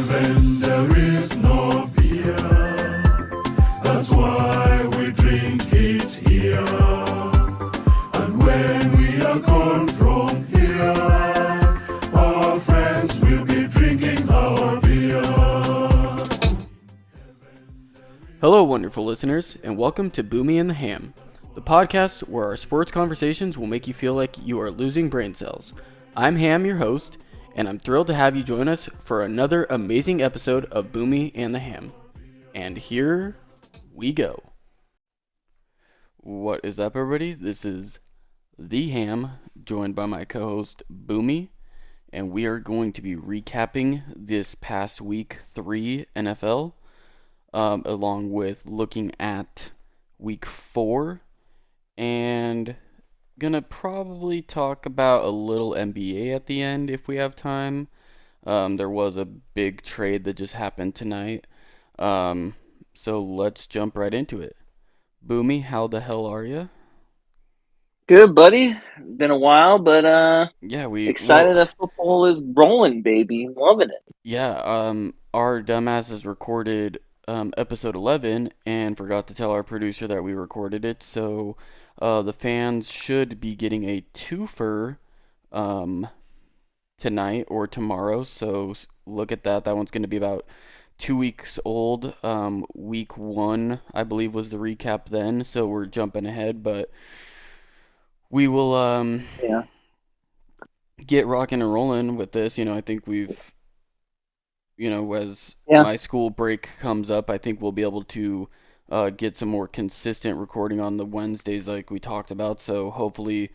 heaven there is no beer. That's why we drink it here. And when we are gone from here, our friends will be drinking our beer. Hello, wonderful listeners, and welcome to Boomy and the Ham, the podcast where our sports conversations will make you feel like you are losing brain cells. I'm Ham, your host, and I'm thrilled to have you join us for another amazing episode of Boomy and the Ham. And here we go. What is up, everybody? This is the Ham, joined by my co-host Boomy, and we are going to be recapping this past week 3 NFL, along with looking at week 4, and gonna probably talk about a little NBA at the end if we have time. There was a big trade that just happened tonight. So let's jump right into it. Boomy, how the hell are you? Good, buddy. Been a while, but Yeah, excited that football is rolling, baby. Loving it. Yeah, our dumbasses recorded episode 11 and forgot to tell our producer that we recorded it, so the fans should be getting a twofer tonight or tomorrow, so look at that. That one's going to be about 2 weeks old. Week 1, I believe, was the recap then, so we're jumping ahead, but we will get rocking and rolling with this. I think we've, as my school break comes up, I think we'll be able to get some more consistent recording on the Wednesdays like we talked about. So hopefully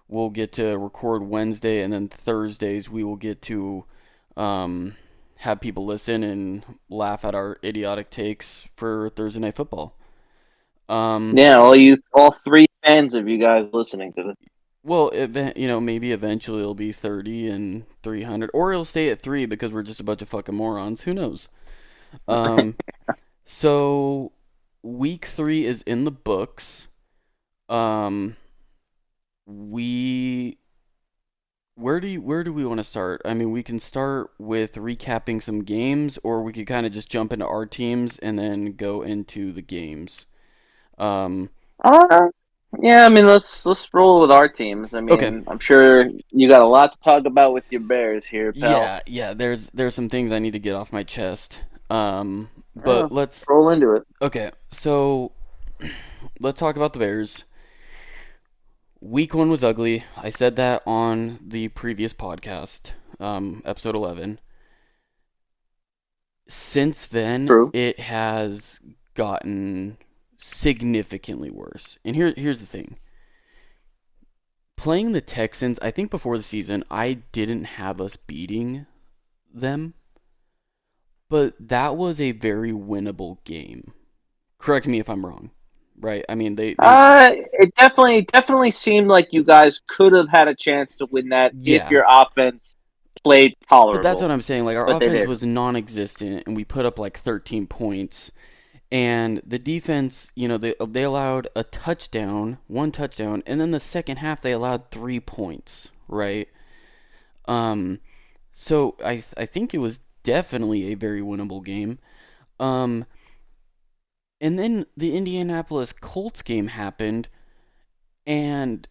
we'll get to record Wednesday, and then Thursdays we will get to have people listen and laugh at our idiotic takes for Thursday Night Football. All 3 fans of you guys listening to this. Well, maybe eventually it'll be 30 and 300, or it'll stay at 3 because we're just a bunch of fucking morons. Who knows? So week 3 is in the books. Where do we want to start? I mean, we can start with recapping some games, or we could kind of just jump into our teams and then go into the games. Let's roll with our teams. I mean, Okay. I'm sure you got a lot to talk about with your Bears here, pal. Yeah. There's some things I need to get off my chest. But let's roll into it. Okay, so let's talk about the Bears. Week 1 was ugly. I said that on the previous podcast, episode 11. Since then, True. It has gotten significantly worse. And here's the thing. Playing the Texans, I think before the season, I didn't have us beating them. But that was a very winnable game. Correct me if I'm wrong. Right? I mean, they it definitely seemed like you guys could have had a chance to win that if your offense played tolerable. But that's what I'm saying. Like, our offense was non-existent, and we put up like 13 points. And the defense, they allowed a touchdown, 1 touchdown, and then the second half they allowed 3 points, right? So I think it was definitely a very winnable game. And then the Indianapolis Colts game happened, and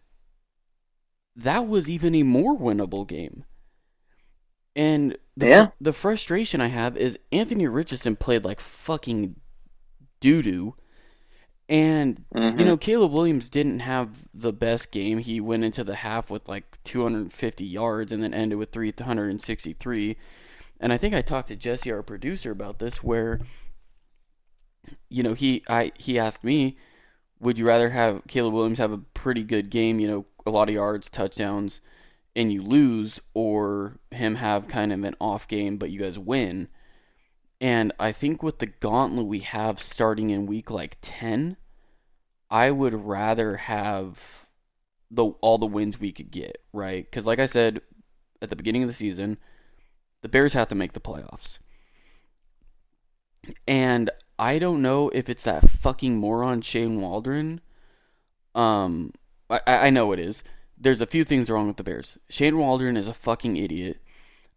that was even a more winnable game. And the frustration I have is Anthony Richardson played like fucking doo-doo. And, Caleb Williams didn't have the best game. He went into the half with like 250 yards and then ended with 363. And I think I talked to Jesse, our producer, about this, where, he asked me, would you rather have Caleb Williams have a pretty good game, a lot of yards, touchdowns, and you lose, or him have kind of an off game but you guys win? And I think with the gauntlet we have starting in week like 10, I would rather have all the wins we could get, right? Because like I said at the beginning of the season, the Bears have to make the playoffs. And I don't know if it's that fucking moron Shane Waldron. I know it is. There's a few things wrong with the Bears. Shane Waldron is a fucking idiot.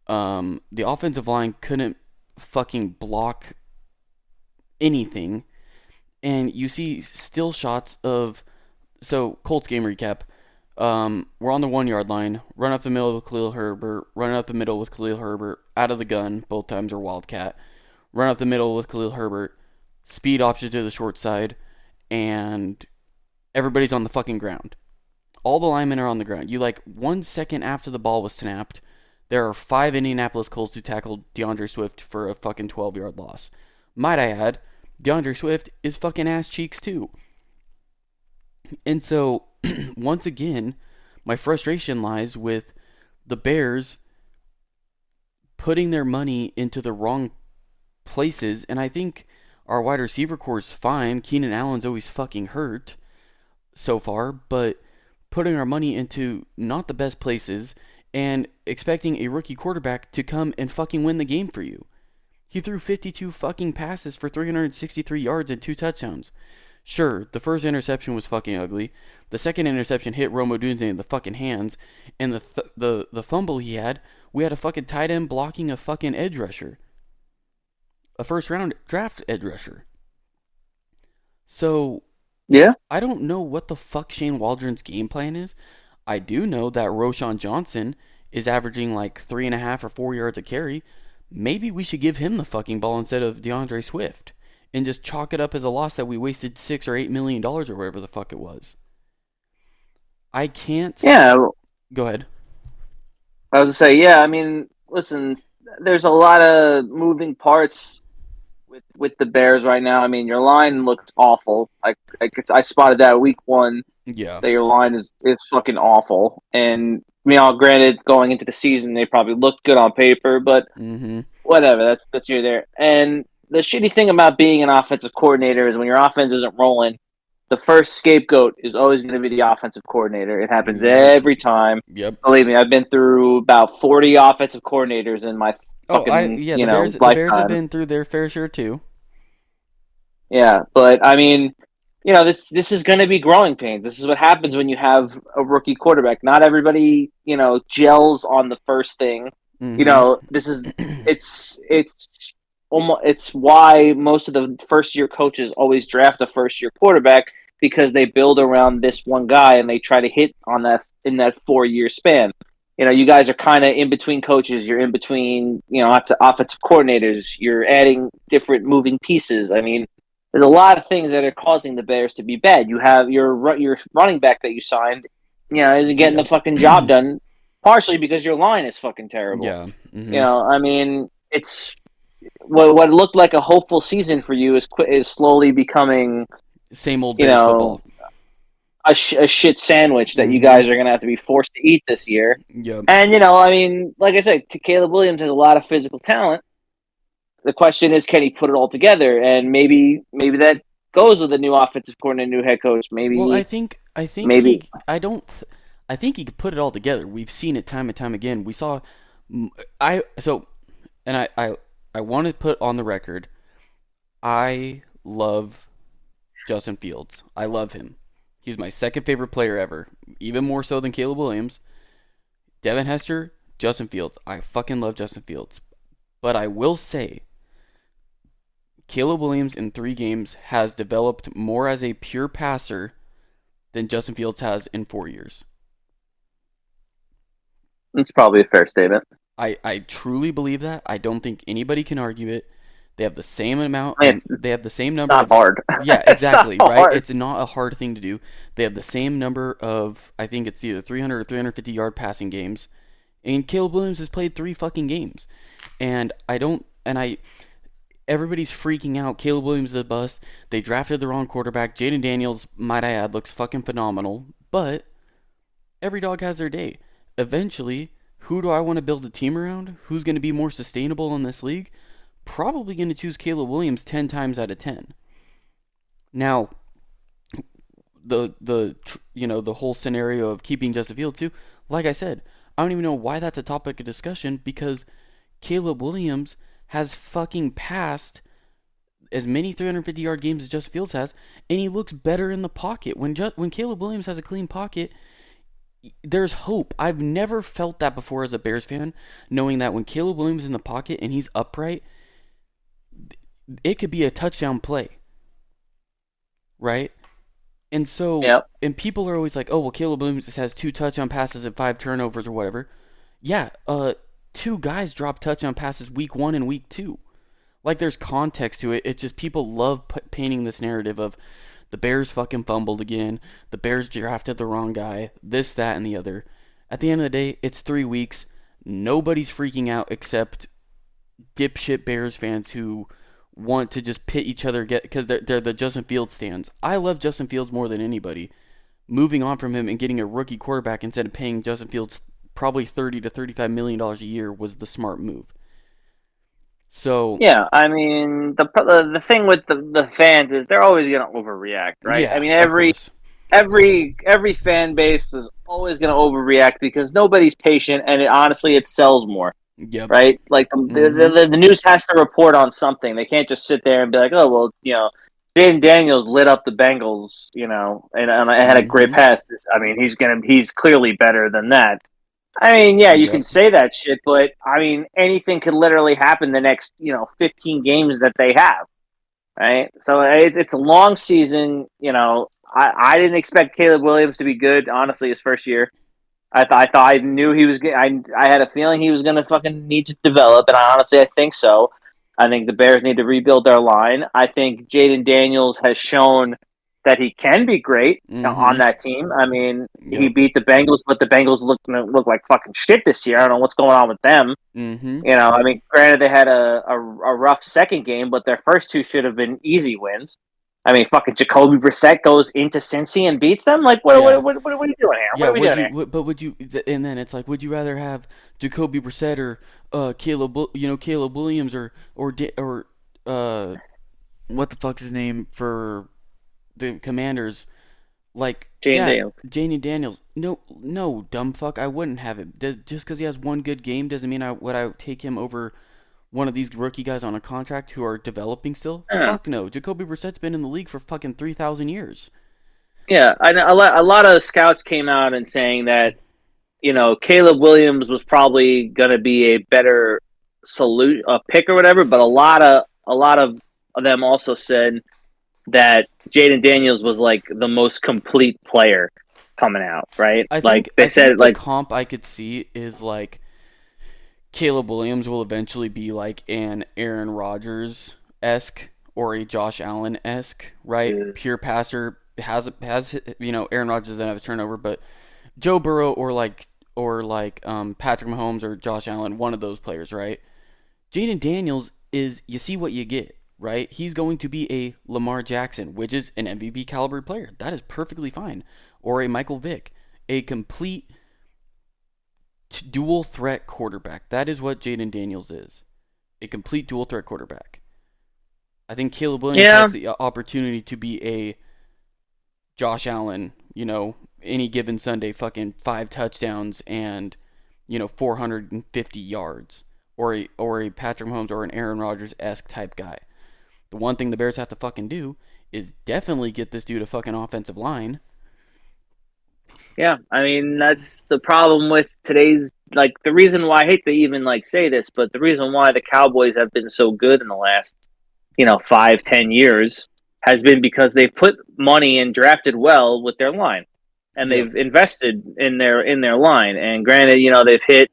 The offensive line couldn't fucking block anything. And you see still shots of, so Colts game recap. We're on the 1 yard line, run up the middle with Khalil Herbert, run up the middle with Khalil Herbert, out of the gun, both times are Wildcat, run up the middle with Khalil Herbert, speed option to the short side, and everybody's on the fucking ground. All the linemen are on the ground. You 1 second after the ball was snapped, there are 5 Indianapolis Colts who tackled DeAndre Swift for a fucking 12-yard loss. Might I add, DeAndre Swift is fucking ass cheeks too. And so, once again, my frustration lies with the Bears putting their money into the wrong places, and I think our wide receiver core is fine. Keenan Allen's always fucking hurt so far, but putting our money into not the best places and expecting a rookie quarterback to come and fucking win the game for you. He threw 52 fucking passes for 363 yards and 2 touchdowns. Sure, the first interception was fucking ugly. The second interception hit Rome Odunze in the fucking hands, and the fumble he had, we had a fucking tight end blocking a fucking edge rusher. A first round draft edge rusher. So, yeah, I don't know what the fuck Shane Waldron's game plan is. I do know that Roschon Johnson is averaging 3.5 or 4 yards a carry. Maybe we should give him the fucking ball instead of DeAndre Swift and just chalk it up as a loss that we wasted $6 or $8 million or whatever the fuck it was. I can't. Yeah. Go ahead. I was gonna say, yeah. I mean, listen, there's a lot of moving parts with the Bears right now. I mean, your line looks awful. I spotted that week 1. Yeah. That your line is fucking awful. And granted, going into the season, they probably looked good on paper, but whatever. That's you're there. And the shitty thing about being an offensive coordinator is when your offense isn't rolling, the first scapegoat is always going to be the offensive coordinator. It happens every time. Yep. Believe me, I've been through about 40 offensive coordinators in my fucking the Bears have been through their fair share too. Yeah, but I mean, this is going to be growing pains. This is what happens when you have a rookie quarterback. Not everybody, gels on the first thing. This is it's why most of the first year coaches always draft a first year quarterback, because they build around this one guy and they try to hit on that in that 4-year span. You guys are kind of in between coaches. You're in between, offensive coordinators. You're adding different moving pieces. I mean, there's a lot of things that are causing the Bears to be bad. You have your running back that you signed, isn't getting the fucking job done, partially because your line is fucking terrible. Yeah. I mean, it's what looked like a hopeful season for you is slowly becoming same old Bears football. A shit sandwich that you guys are going to have to be forced to eat this year. Yep. And, I mean, like I said, Caleb Williams has a lot of physical talent. The question is, can he put it all together? And maybe that goes with a new offensive coordinator, new head coach. Maybe. Well, I think maybe I think he could put it all together. We've seen it time and time again. We saw I want to put on the record, I love Justin Fields. I love him. He's my second favorite player ever, even more so than Caleb Williams. Devin Hester, Justin Fields. I fucking love Justin Fields. But I will say, Caleb Williams in 3 games has developed more as a pure passer than Justin Fields has in 4 years. That's probably a fair statement. I truly believe that. I don't think anybody can argue it. They have the same amount. They have the same number. It's not hard. Yeah, exactly. It's not right. hard. It's not a hard thing to do. They have the same number of. I think it's either 300 or 350 yard passing games, and Caleb Williams has played 3 fucking games, and everybody's freaking out. Caleb Williams is a bust. They drafted the wrong quarterback. Jaden Daniels, might I add, looks fucking phenomenal. But every dog has their day. Eventually, who do I want to build a team around? Who's going to be more sustainable in this league? Probably going to choose Caleb Williams 10 times out of 10. Now, the whole scenario of keeping Justin Fields too, like I said, I don't even know why that's a topic of discussion, because Caleb Williams has fucking passed as many 350-yard games as Justin Fields has, and he looks better in the pocket. When Caleb Williams has a clean pocket, there's hope. I've never felt that before as a Bears fan, knowing that when Caleb Williams is in the pocket and he's upright, it could be a touchdown play, right? And so, Yep. and people are always like, oh, well, Caleb Williams has 2 touchdown passes and 5 turnovers or whatever. Yeah, 2 guys dropped touchdown passes week 1 and week 2. Like, there's context to it. It's just people love painting this narrative of the Bears fucking fumbled again, the Bears drafted the wrong guy, this, that, and the other. At the end of the day, it's 3 weeks. Nobody's freaking out except dipshit Bears fans who want to just pit each other because they're the Justin Fields stands. I love Justin Fields more than anybody. Moving on from him and getting a rookie quarterback instead of paying Justin Fields probably $30 to $35 million a year was the smart move. So Yeah, I mean the thing with the fans is they're always going to overreact, right? yeah, I mean of course. every fan base is always going to overreact because nobody's patient, and honestly, it sells more, Yep. right? Like Mhm. the news has to report on something. They can't just sit there and be like, oh well, Jaden Daniels lit up the Bengals, and I had a great Mhm. pass. I mean, he's clearly better than that. I mean, yeah, you can Yep. say that shit, but I mean, anything could literally happen the next, 15 games that they have, right? So it's a long season. I didn't expect Caleb Williams to be good. Honestly, his first year, I knew he was. I had a feeling he was going to fucking need to develop, and I think so. I think the Bears need to rebuild their line. I think Jaden Daniels has shown that he can be great on Mhm. that team. I mean, he Yep. beat the Bengals, but the Bengals look like fucking shit this year. I don't know what's going on with them. Mhm. I mean, granted they had a rough second game, but their first two should have been easy wins. I mean, fucking Jacoby Brissett goes into Cincy and beats them. Like, Yeah. what are we doing here? Yeah, What are we would doing you? here? But would you? And then it's like, would you rather have Jacoby Brissett or Caleb Williams or uh what the fuck's his name for the Commanders? Like, Jane yeah, Daniels. Janie Daniels. No, no, dumb fuck. I wouldn't have him. Just because he has one good game doesn't mean I take him over one of these rookie guys on a contract who are developing still. Yeah, Fuck no. Jacoby Brissett's been in the league for fucking 3,000 years. yeah. I know a lot of scouts came out and saying that Caleb Williams was probably going to be a better pick or whatever, but a lot of them also said that Jaden Daniels was like the most complete player coming out, right? I think Like they I think said, the like comp I could see is like Caleb Williams will eventually be like an Aaron Rodgers esque or a Josh Allen esque, right? Pure passer has Aaron Rodgers doesn't have a turnover, but Joe Burrow or like Patrick Mahomes or Josh Allen, one of those players, right? Jaden Daniels is you see what you get, right? He's going to be a Lamar Jackson, which is an MVP caliber player. That is perfectly fine. Or a Michael Vick, a complete dual threat quarterback. That is what Jaden Daniels is. A complete dual threat quarterback. I think Caleb Williams yeah, has the opportunity to be a Josh Allen, any given Sunday, fucking 5 touchdowns and 450 yards, or a Patrick Mahomes or an Aaron Rodgers esque type guy. The one thing the Bears have to fucking do is definitely get this dude a fucking offensive line. yeah. I mean, that's the problem with today's like the reason why I hate to even like say this, but the reason why the Cowboys have been so good in the last 5-10 years has been because they put money and drafted well with their line, and Yep. they've invested in their line. And granted, they've hit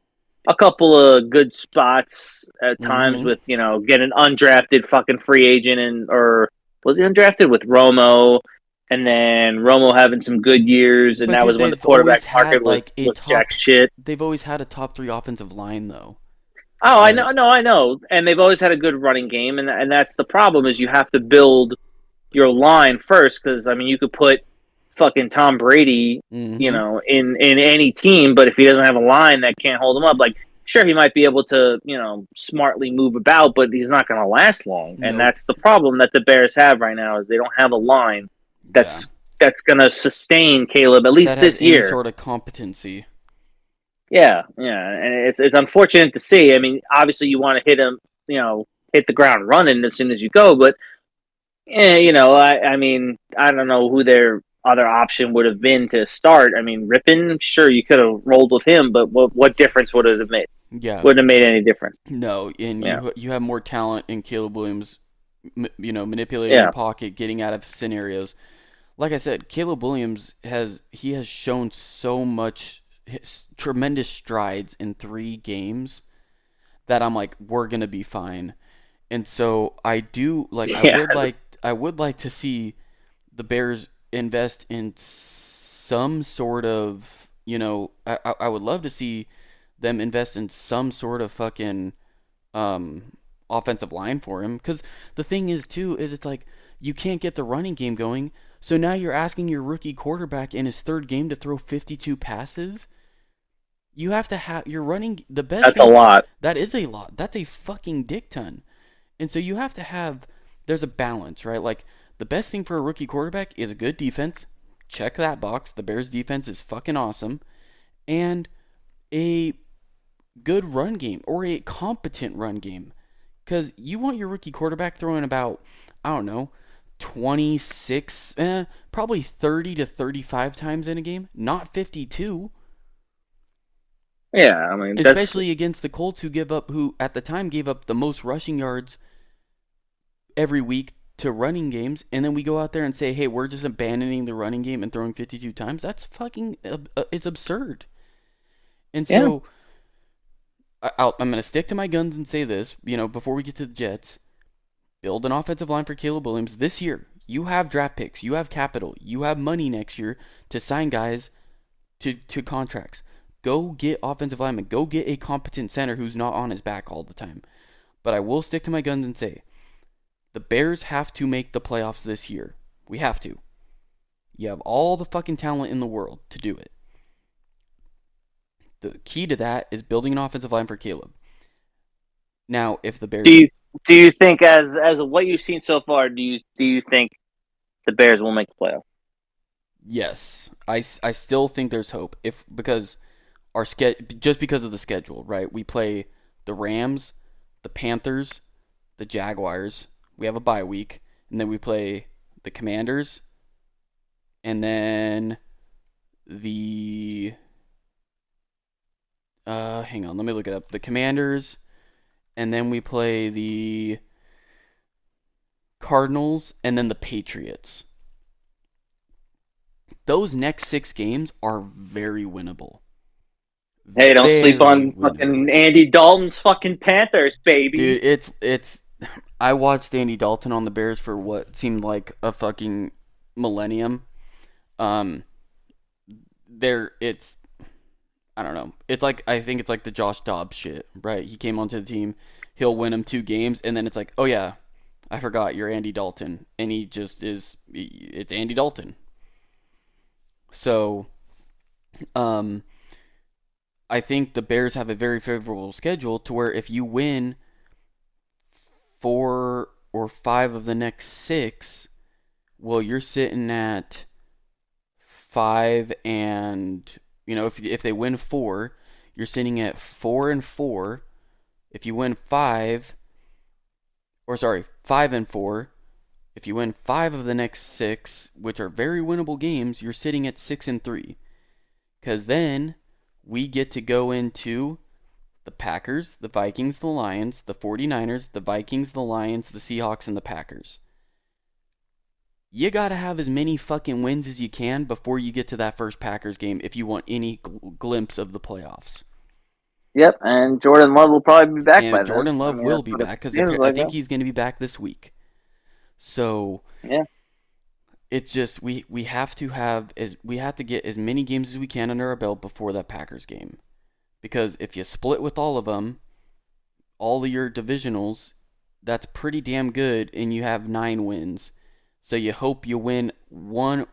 a couple of good spots at times Mhm. with get an undrafted fucking free agent, and or was he undrafted with Romo, and then Romo having some good years, and But that dude, was when the they've always quarterback market had was like a was jack top. shit. They've always had a top 3 offensive line though, Oh, I right? know, no, I know, and they've always had a good running game, and that's the problem is you have to build your line first because I mean you could put fucking Tom Brady, Mhm. in any team, but if he doesn't have a line that can't hold him up, like sure he might be able to smartly move about, but he's not going to last long, and Nope. that's the problem that the Bears have right now is they don't have a line Yeah. that's going to sustain Caleb at That least has this any year. sort of competency. Yeah, yeah, and it's unfortunate to see. I mean, obviously you want to hit him, hit the ground running as soon as you go, but yeah, I mean, I don't know who their other option would have been to start. I mean, Rippon, sure, you could have rolled with him, but what difference would it have made? Yeah. Wouldn't have made any difference. No, and Yeah, you have more talent in Caleb Williams, manipulating the Yeah. pocket, getting out of scenarios. Like I said, Caleb Williams has shown so much tremendous strides in 3 games that I'm like, we're gonna be fine. And so I do like Yeah. I would like to see the Bears invest in some sort of, I would love to see them invest in some sort of fucking um offensive line for him. Because the thing is too is it's like you can't get the running game going, so now you're asking your rookie quarterback in his 3rd game to throw 52 passes. You have to have your running the best That's a thing. lot. That is a lot. That's a fucking dick ton. And so you have to have there's a balance, right? Like the best thing for a rookie quarterback is a good defense. Check that box. The Bears defense is fucking awesome. And a good run game or a competent run game. Because you want your rookie quarterback throwing about, I don't know, 26, probably 30 to 35 times in a game, not 52. Yeah, I mean that's Especially against the Colts, who at the time gave up the most rushing yards every week to running games, and then we go out there and say, hey, we're just abandoning the running game and throwing 52 times. That's fucking, it's absurd. And yeah. so I'm going to stick to my guns and say this, before we get to the Jets, build an offensive line for Caleb Williams this year. You have draft picks, you have capital, you have money next year to sign guys to contracts. Go get offensive linemen. Go get a competent center who's not on his back all the time. But I will stick to my guns and say, the Bears have to make the playoffs this year. We have to. You have all the fucking talent in the world to do it. The key to that is building an offensive line for Caleb. Now, if the Bears Do you think as of what you've seen so far, do you think the Bears will make the playoff? yes, I still think there's hope because just because of the schedule, right? We play the Rams, the Panthers, the Jaguars. We have a bye week, and then we play the Commanders, and then the hang on, let me look it up. The Commanders, and then we play the Cardinals, and then the Patriots. Those next 6 games are very winnable. Hey, don't sleep Very on winnable. fucking Andy Dalton's fucking Panthers, baby. Dude, it's I watched Andy Dalton on the Bears for what seemed like a fucking millennium. Um it's I don't know. It's like I think it's like the Josh Dobbs shit, right? He came onto the team, he'll win them 2 games, and then it's like, oh yeah, I forgot you're Andy Dalton, and he just is. It's Andy Dalton. So, um, I think the Bears have a very favorable schedule to where if you win 4 or 5 of the next 6, well, you're sitting at 5 and if they win 4, you're sitting at 4-4. If you win 5, or sorry, 5-4, if you win 5 of the next 6, which are very winnable games, you're sitting at 6-3. Because then we get to go into the Packers, the Vikings, the Lions, the 49ers, the Vikings, the Lions, the Seahawks, and the Packers. You gotta have as many fucking wins as you can before you get to that first Packers game if you want any glimpse of the playoffs. Yep, and Jordan Love will probably be back by And then. Jordan Love will be that's what back because it seems I like, think yeah. he's going to be back this week. So Yeah. it's just we have to get as many games as we can under our belt before that Packers game, because if you split with all of them, all of your divisionals, that's pretty damn good, and you have 9 wins. So you hope you win one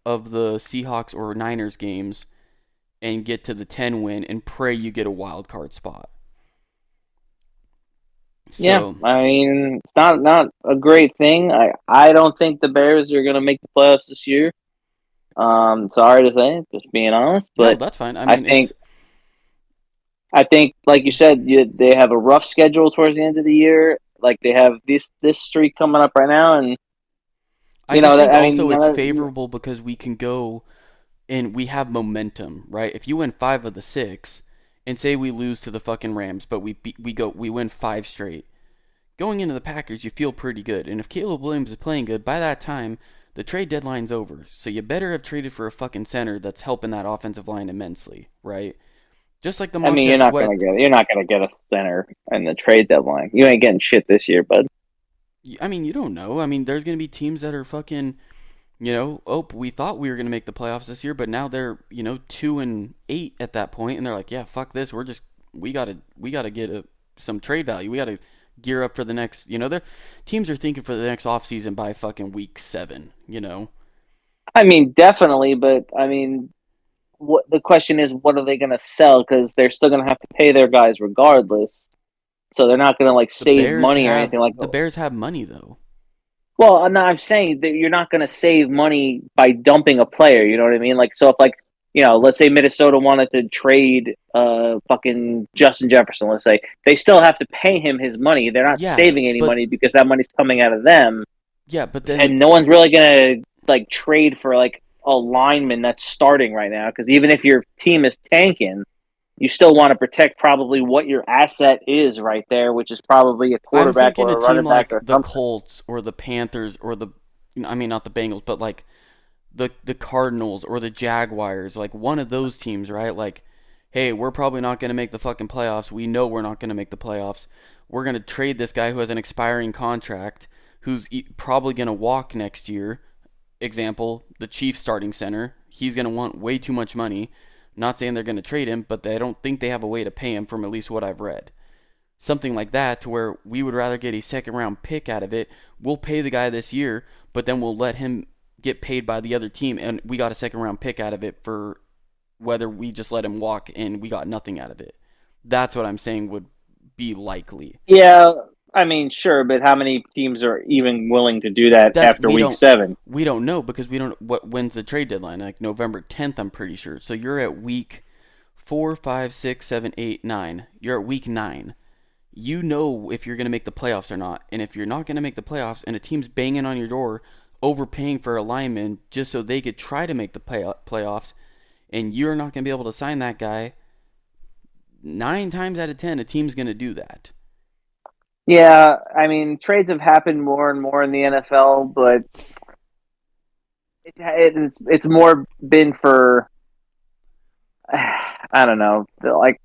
of the Seahawks or Niners games and get to the 10 win and pray you get a wild card spot. Yeah, So I mean, it's not a great thing. I don't think the Bears are going to make the playoffs this year. Sorry to say, just being honest, no, but that's fine. I I mean, think I think, like you said, they have a rough schedule towards the end of the year. Like they have this streak coming up right now, and I just think I also mean, it's favorable because we can go and we have momentum, right? If you win 5 of the 6, and say we lose to the fucking Rams, but we win 5 straight. Going into the Packers, you feel pretty good. And if Caleb Williams is playing good, by that time, the trade deadline's over. So you better have traded for a fucking center that's helping that offensive line immensely, right? Just like the I mean, Montez Sweat. you're not gonna get a center in the trade deadline. You ain't getting shit this year, bud. I mean, you don't know. I mean, there's going to be teams that are fucking, oh, we thought we were going to make the playoffs this year, but now they're, 2-8 at that point, and they're like, yeah, fuck this. We gotta get some trade value. We gotta gear up for the next, their teams are thinking for the next offseason by fucking week 7. I mean, definitely, but I mean, what the question is, what are they gonna sell? Because they're still gonna have to pay their guys regardless. So they're not gonna like The save Bears money or have anything like the that. Bears have money though. Well, I'm saying that you're not gonna save money by dumping a player. You know what I mean? Like, so if like let's say Minnesota wanted to trade fucking Justin Jefferson, let's say they still have to pay him his money. They're not Yeah, saving any but money because that money's coming out of them, then and no one's really gonna like trade for like a lineman that's starting right now. Because even if your team is tanking, you still want to protect probably what your asset is right there, which is probably a I'm quarterback thinking or a a team running back like or the something. Colts or the Panthers or I mean not the Bengals, but like the Cardinals or the Jaguars, like one of those teams, right? Like, hey, we're probably not going to make the fucking playoffs. We know we're not going to make the playoffs. We're going to trade this guy who has an expiring contract, who's probably going to walk next year. Example, the Chiefs starting center. He's going to want way too much money. Not saying they're going to trade him, but they don't think they have a way to pay him from at least what I've read. Something like that to where we would rather get a second round pick out of it. We'll pay the guy this year, but then we'll let him get paid by the other team, and we got a second round pick out of it for whether we just let him walk and we got nothing out of it. That's what I'm saying would be likely. Yeah, I mean, sure, but how many teams are even willing to do that That's after week 7? we don't know because we don't when's the trade deadline? Like November 10th, I'm pretty sure. So you're at week 4, 5, 6, 7, 8, 9. You're at week 9. You know if you're going to make the playoffs or not. And if you're not going to make the playoffs and a team's banging on your door overpaying for a lineman just so they could try to make the playoffs and you're not going to be able to sign that guy, 9 times out of 10 a team's going to do that. Yeah, I mean, trades have happened more and more in the NFL, but it's more been for I don't know, like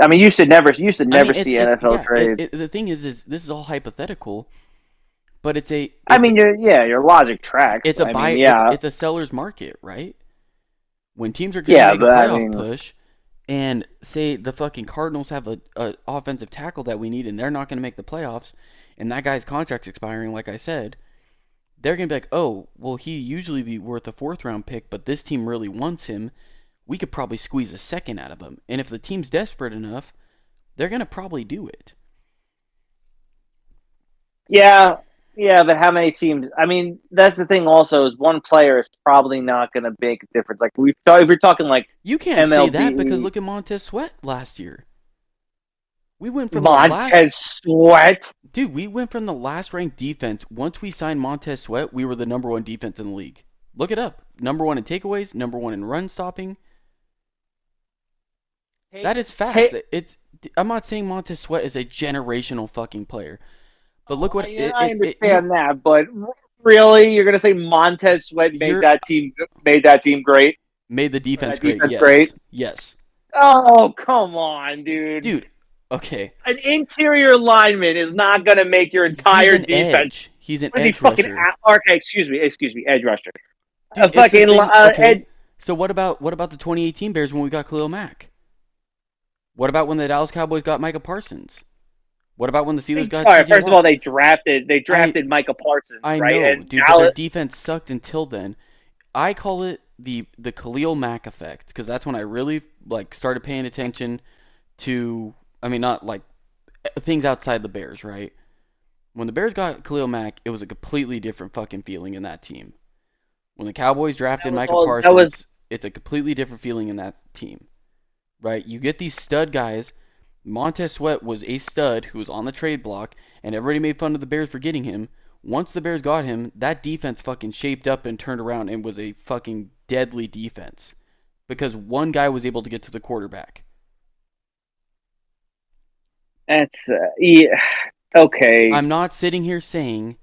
I mean, you used to I mean, never see NFL trades. the thing is this is all hypothetical, but it's a I it's mean, your logic tracks. it's a I mean, buy yeah, it's a seller's market, right? When teams are going to yeah, make a but I playoff mean, push and say the fucking Cardinals have a offensive tackle that we need and they're not going to make the playoffs and that guy's contract's expiring, like I said, they're going to be like, oh, well, he usually be worth a 4th round pick, but this team really wants him. We could probably squeeze a second out of him. And if the team's desperate enough, they're going to probably do it. yeah, yeah, but how many teams? I mean, that's the thing. Also, is one player is probably not going to make a difference. Like if you're talking like You can't say that because MLB, look at Montez Sweat last year. We went from the last Montez Sweat. Dude, we went from the last ranked defense. Once we signed Montez Sweat, we were the number 1 defense in the league. Look it up. Number 1 in takeaways, number 1 in run stopping. That is facts. I'm not saying Montez Sweat is a generational fucking player, but look what I understand that, but really, you're gonna say Montez Sweat you're made that team great, made the defense that great. defense great? Yes, yes, Oh, come on, dude. dude. Okay, An interior lineman is not gonna make your he's entire an defense. edge. He's an Was he edge fucking rusher, okay? Excuse me, edge rusher. A dude. It's the fucking same. Okay, edge. so what about the 2018 Bears when we got Khalil Mack? What about when the Dallas Cowboys got Micah Parsons? What about when the Steelers got Sorry, T.J. first of all, Watt? they I drafted Micah Parsons, I right? know, And dude, but their Dallas. defense sucked until then. I call it the Khalil Mack effect because that's when I really like started paying attention to. I mean, not like things outside the Bears, right? When the Bears got Khalil Mack, it was a completely different fucking feeling in that team. When the Cowboys drafted Micah That was Parsons, it's a completely different feeling in that team, right? You get these stud guys. Montez Sweat was a stud who was on the trade block, and everybody made fun of the Bears for getting him. Once the Bears got him, that defense fucking shaped up and turned around and was a fucking deadly defense because one guy was able to get to the quarterback. that's yeah. Okay. I'm not sitting here saying.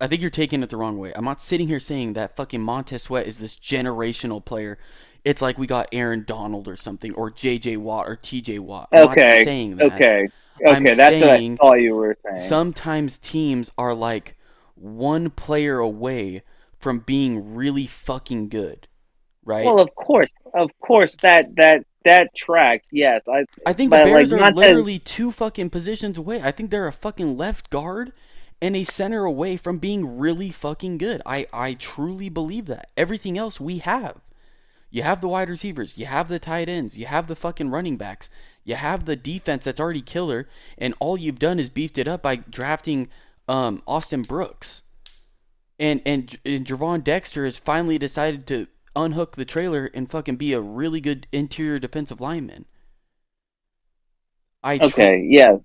I think you're taking it the wrong way. I'm not sitting here saying that fucking Montez Sweat is this generational player. It's like we got Aaron Donald or something, or J.J. Watt or T.J. Watt. I'm not Okay. saying that. Okay. I'm Okay. That's what I saying thought you were saying. sometimes teams are like one player away from being really fucking good, right? Well, of course, that tracks. Yes, I think the but like Bears are Montez. literally two fucking positions away. I think they're a fucking left guard and a center away from being really fucking good. I truly believe that. Everything else we have. You have the wide receivers, you have the tight ends, you have the fucking running backs, you have the defense that's already killer, and all you've done is beefed it up by drafting Austin Brooks. And Javon Dexter has finally decided to unhook the trailer and fucking be a really good interior defensive lineman. I true Okay. Yes.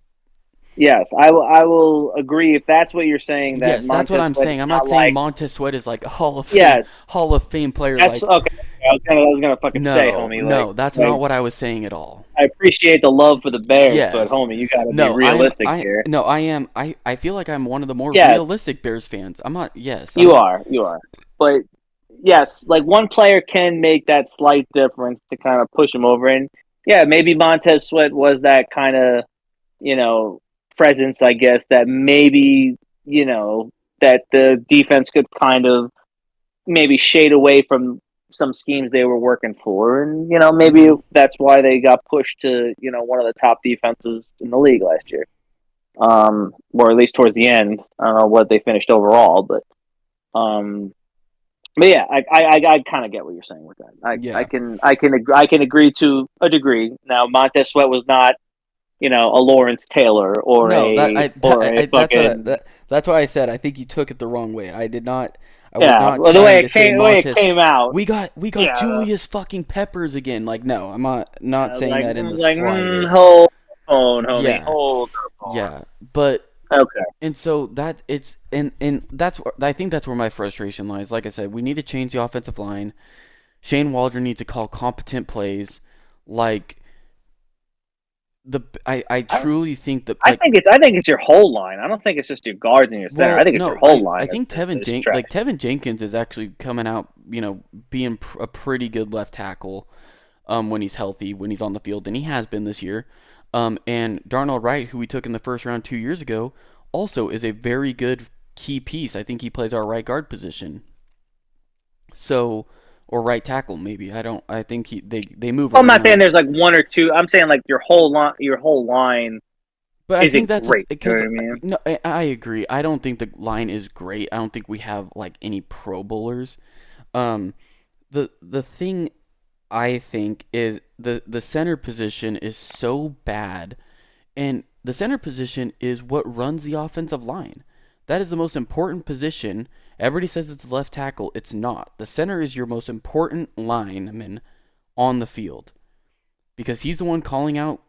Yes. I will agree if that's what you're saying. That Yes, that's what Montez I'm Sweat is saying. I'm not not saying like. Montez Sweat is like a Yes. Hall of Fame player That's like okay. I was gonna fucking say, no, homie. no, that's Like not what I was saying at all. I appreciate the love for the Bears, but Yes. homie, you got to be No, I'm realistic I here. no, I am I feel like I'm one of the more Yes, realistic Bears fans. I'm not yes, I'm you not are. You are. But yes, like one player can make that slight difference to kind of push him over. And yeah, maybe Montez Sweat was that kind of, you know, presence, I guess, that maybe, you know, that the defense could kind of maybe shade away from some schemes they were working for. And, you know, maybe mhm. that's why they got pushed to, you know, one of the top defenses in the league last year. Or at least towards the end. I don't know what they finished overall, um, but yeah, I kind of get what you're saying with that. Yeah. I can agree to a degree. Now Montez Sweat was not, you know, a Lawrence Taylor No, or a that's what fucking that's why I said I think you took it the wrong way. I was yeah. not Well, trying to say the way it Montez. came out, We got yeah. Julius fucking Peppers again. Like no, I'm not saying that I in was the like, slightest. hold the phone, homie, Yeah. hold the phone. Yeah. But Okay. and so that it's and that's I think that's where my frustration lies. Like I said, we need to change the offensive line. Shane Waldron needs to call competent plays. Like I I, truly think that like I think it's your whole line. I don't think it's just your guards and your center. I well think it's your no whole line I think is trash. Tevin Jenkins is actually coming out being a pretty good left tackle when he's healthy when he's on the field and he has been this year. And Darnell Wright, who we took in the first round 2 years ago, also is a very good key piece. I think he plays our right guard position. So, or right tackle maybe. I don't. I think they move Well, I'm not saying around. there's like one or two. I'm saying like your whole line But I think isn't that's great. You know because what I mean? no, I agree. I don't think the line is great. I don't think we have like any Pro Bowlers. Um, the thing I think is the center position is so bad, and the center position is what runs the offensive line. That is the most important position. Everybody says it's the left tackle. It's not. The center is your most important lineman on the field because he's the one calling out,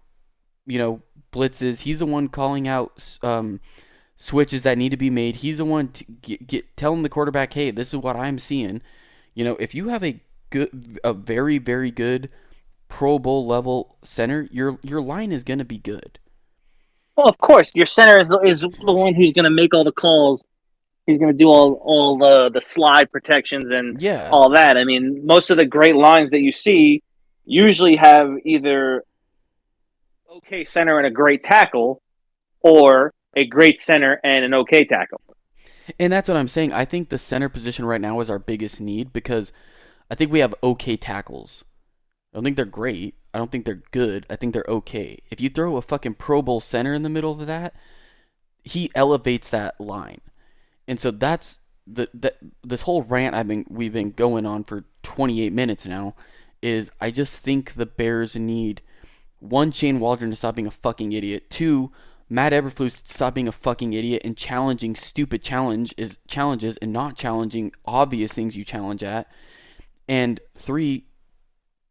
blitzes. He's the one calling out switches that need to be made. He's the one to telling the quarterback, "Hey, this is what I'm seeing." If you have a very very good Pro Bowl level center, your line is gonna be good. Well, of course, your center is the one who's going to make all the calls. He's going to do all the slide protections and Yeah, all that. I mean, most of the great lines that you see usually have either okay center and a great tackle, or a great center and an okay tackle. and that's what I'm saying. I think the center position right now is our biggest need because I think we have okay tackles. I don't think they're great. I don't think they're good. I think they're okay. If you throw a fucking Pro Bowl center in the middle of that, he elevates that line. And so that's this whole rant we've been going on for 28 minutes now is I just think the Bears need one, Shane Waldron to stop being a fucking idiot. Two, Matt Eberflus to stop being a fucking idiot and challenging stupid challenges and not challenging obvious things you challenge at. And three,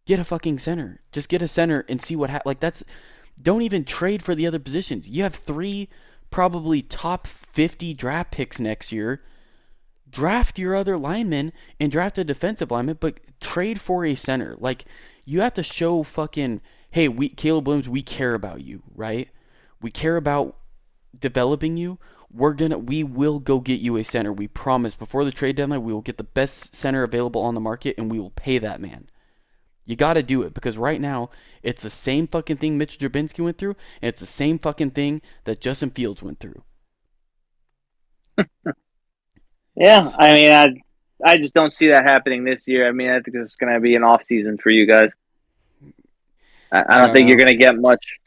get a fucking center. Just get a center and see what happens. Like that's don't even trade for the other positions. You have three probably top 50 draft picks next year. Draft your other linemen and draft a defensive lineman, but trade for a center. Like you have to show fucking hey, Caleb Williams, we care about you, right? We care about developing you, we will go get you a center. We promise. Before the trade deadline, we will get the best center available on the market, and we will pay that man. You got to do it, because right now it's the same fucking thing Mitch Trubinsky went through, and it's the same fucking thing that Justin Fields went through. Yeah, I mean, I just don't see that happening this year. I mean, I think it's going to be an off season for you guys. I don't think you're going to get much.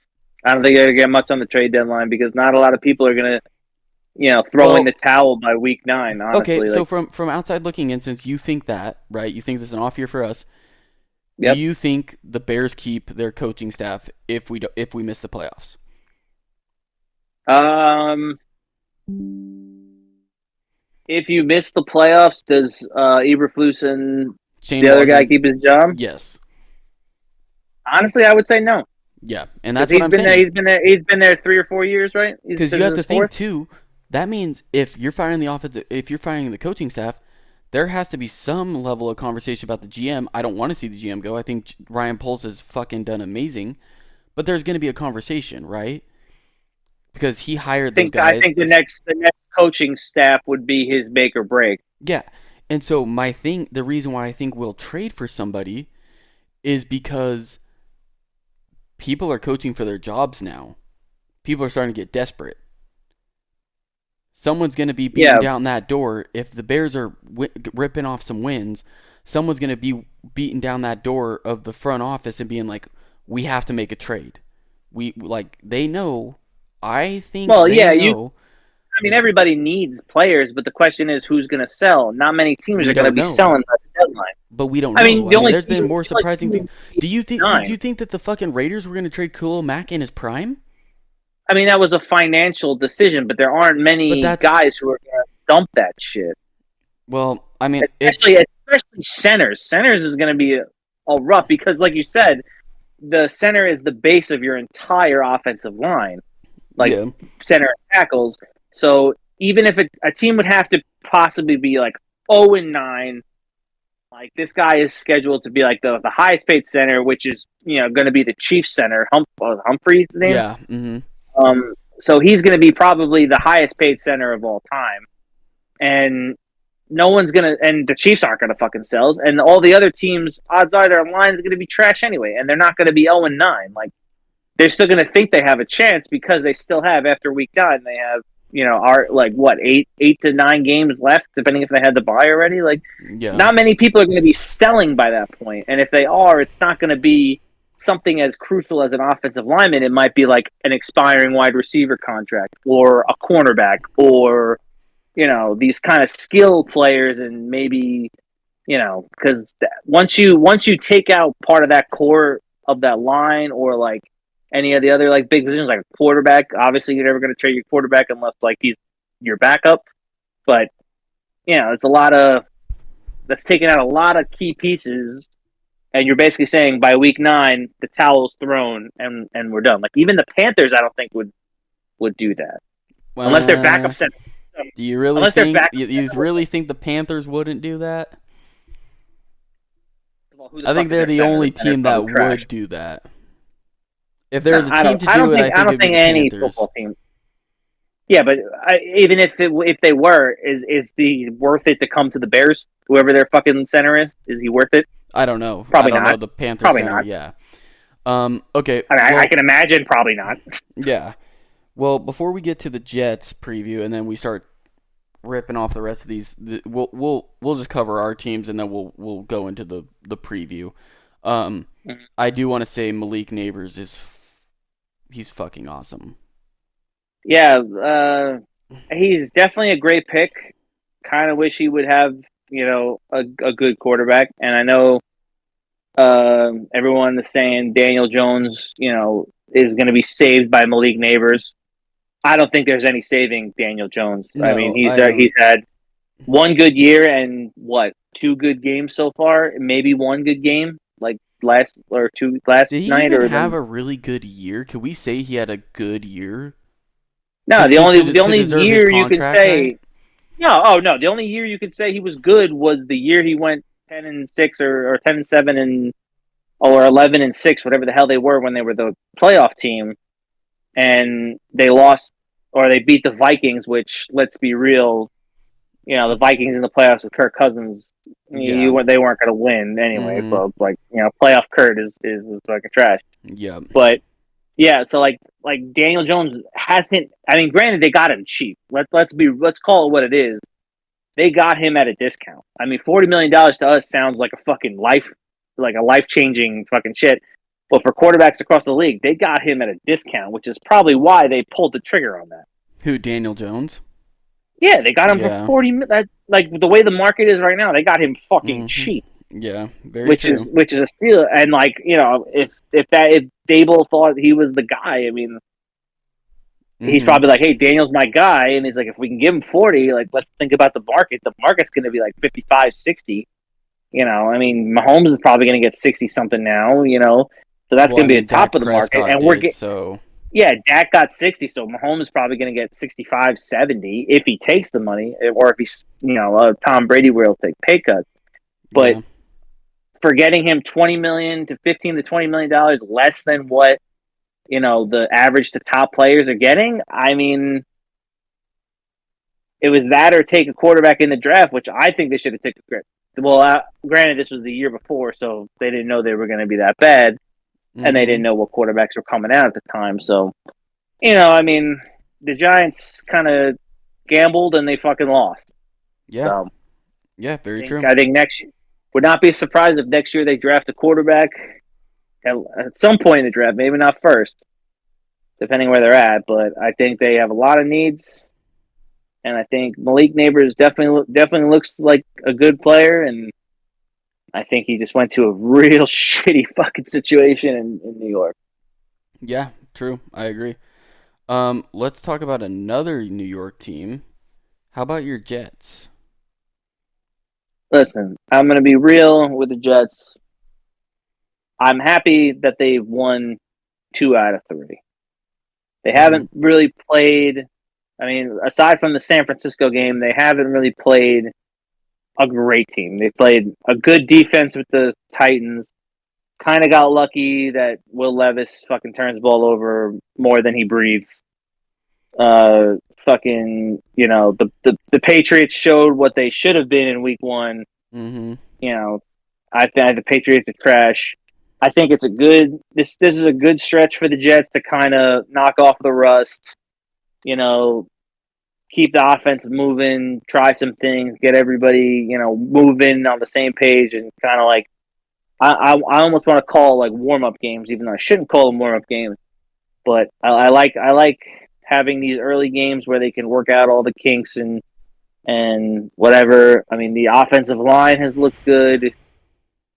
I don't think you're going to get much on the trade deadline, because not a lot of people are going to, throw in the towel by week 9. Honestly, okay, so from outside looking in, since you think that, right? You think this is an off year for us. Yep. Do you think the Bears keep their coaching staff if we miss the playoffs? If you miss the playoffs, does Eberflus and Shane the other Waldron, guy keep his job? Yes. Honestly, I would say no. Yeah, and that's what I'm saying. He's been there 3 or 4 years, right? Because you have to think too. That means if you're firing the coaching staff, there has to be some level of conversation about the GM. I don't want to see the GM go. I think Ryan Poles has fucking done amazing, but there's going to be a conversation, right? Because he hired those guys. I think the next coaching staff would be his make or break. Yeah, and so the reason why I think we'll trade for somebody is because people are coaching for their jobs now. People are starting to get desperate. Someone's going to be beating down that door. If the Bears are ripping off some wins, someone's going to be beating down that door of the front office and being like, we have to make a trade. They know. I think know. I mean, everybody needs players, but the question is who's going to sell. Not many teams are going to be selling by the deadline. But we don't know. I mean, there's been more surprising things. Did you think that the fucking Raiders were going to trade Khalil Mack in his prime? I mean, that was a financial decision, but there aren't many guys who are going to dump that shit. Well, I mean, especially centers. Centers is going to be a rough, because, like you said, the center is the base of your entire offensive line, center and tackles. So even if a team would have to possibly be like 0-9, like this guy is scheduled to be like the highest paid center, which is going to be the Chiefs center, Humphrey's name. Yeah. Mm-hmm. So he's going to be probably the highest paid center of all time, and no one's gonna. And the Chiefs aren't gonna fucking sell, and all the other teams, odds are their line is going to be trash anyway, and they're not going to be 0-9. Like, they're still going to think they have a chance, because they still have, after week 9, they have 8 to 9 games left, depending if they had the bye already. Like, not many people are going to be selling by that point, and if they are, it's not going to be something as crucial as an offensive lineman. It might be like an expiring wide receiver contract, or a cornerback, or these kind of skill players, and maybe because once you take out part of that core of that line, or like any of the other like big positions, like a quarterback, obviously you're never going to trade your quarterback unless like he's your backup. But it's that's taking out a lot of key pieces. And you're basically saying by week 9, the towel's thrown and we're done. Like, even the Panthers, I don't think would do that, unless they're backup center. Do you really think you really think the Panthers wouldn't do that? Well, I think they're the only team that would do that. If there's a team to do it, I don't think any football team. Yeah, but even if they were, is the worth it to come to the Bears? Whoever their fucking center is he worth it? I don't know. Probably I don't not. know the Panthers probably center, not. Yeah. Okay. I mean, I can imagine probably not. Yeah. Well, before we get to the Jets preview, and then we start ripping off the rest of these, we'll just cover our teams, and then we'll go into the preview. I do want to say Malik Neighbors he's fucking awesome. Yeah, he's definitely a great pick. Kind of wish he would have a good quarterback, and I know everyone is saying Daniel Jones is going to be saved by Malik Neighbors. I don't think there's any saving Daniel Jones. No, I mean, he's had one good year and 2 good games so far, maybe 1 good game like last Did he night. Even have a really good year? Could we say he had a good year? No, the only year you can say. Right? No, the only year you could say he was good was the year he went 10-6 or 10-7 or 11-6, whatever the hell they were when they were the playoff team, and they lost or they beat the Vikings, which, let's be real, the Vikings in the playoffs with Kirk Cousins, Yeah. they weren't going to win anyway, Mm-hmm. folks. Like, playoff Kurt is fucking trash. Yep. But yeah, so like Daniel Jones hasn't. I mean, granted, they got him cheap. Let's call it what it is. They got him at a discount. I mean, $40 million to us sounds like a fucking like a life changing fucking shit. But for quarterbacks across the league, they got him at a discount, which is probably why they pulled the trigger on that. Who, Daniel Jones? Yeah, they got him for Yeah. 40. Like the way the market is right now, they got him fucking Mm-hmm. cheap, Yeah, very which true. is a steal. And like if Dable thought he was the guy, I mean, he's Mm-hmm. probably like, hey, Daniel's my guy, and he's like, if we can give him 40, like let's think about the market. The market's going to be like 55, 60. I mean, Mahomes is probably going to get 60 something now. So that's Well, going I to be mean, the top Dak of the market, Prescott and we're did, getting. so Yeah, Dak got 60, so Mahomes is probably going to get 65, 70 if he takes the money, or if he's, Tom Brady will take pay cuts. But yeah. for getting him $20 million to $15 to $20 million less than what, the average to top players are getting, I mean, it was that or take a quarterback in the draft, which I think they should have taken. Well, granted, this was the year before, so they didn't know they were going to be that bad, and they didn't Mm-hmm. know what quarterbacks were coming out at the time. So, I mean, the Giants kind of gambled and they fucking lost. Yeah. So, Yeah, very true. I think next year would not be surprised if next year they draft a quarterback at some point in the draft, maybe not first, depending where they're at. But I think they have a lot of needs, and I think Malik Neighbors definitely looks like a good player, and I think he just went to a real shitty fucking situation in New York. Yeah, true. I agree. Let's talk about another New York team. How about your Jets? Listen, I'm going to be real with the Jets. I'm happy that they've won 2 out of 3. They Mm-hmm. haven't really played. I mean, aside from the San Francisco game, they haven't really played a great team. They played a good defense with the Titans. Kind of got lucky that Will Levis fucking turns the ball over more than he breathes. Fucking, the Patriots showed what they should have been in week 1. Mm-hmm. I think the Patriots are trash. I think it's a good. This is a good stretch for the Jets to kind of knock off the rust. Keep the offense moving, try some things, get everybody moving on the same page, and kind of like I almost want to call like warm up games, even though I shouldn't call them warm up games. But I like having these early games where they can work out all the kinks and whatever. I mean, the offensive line has looked good.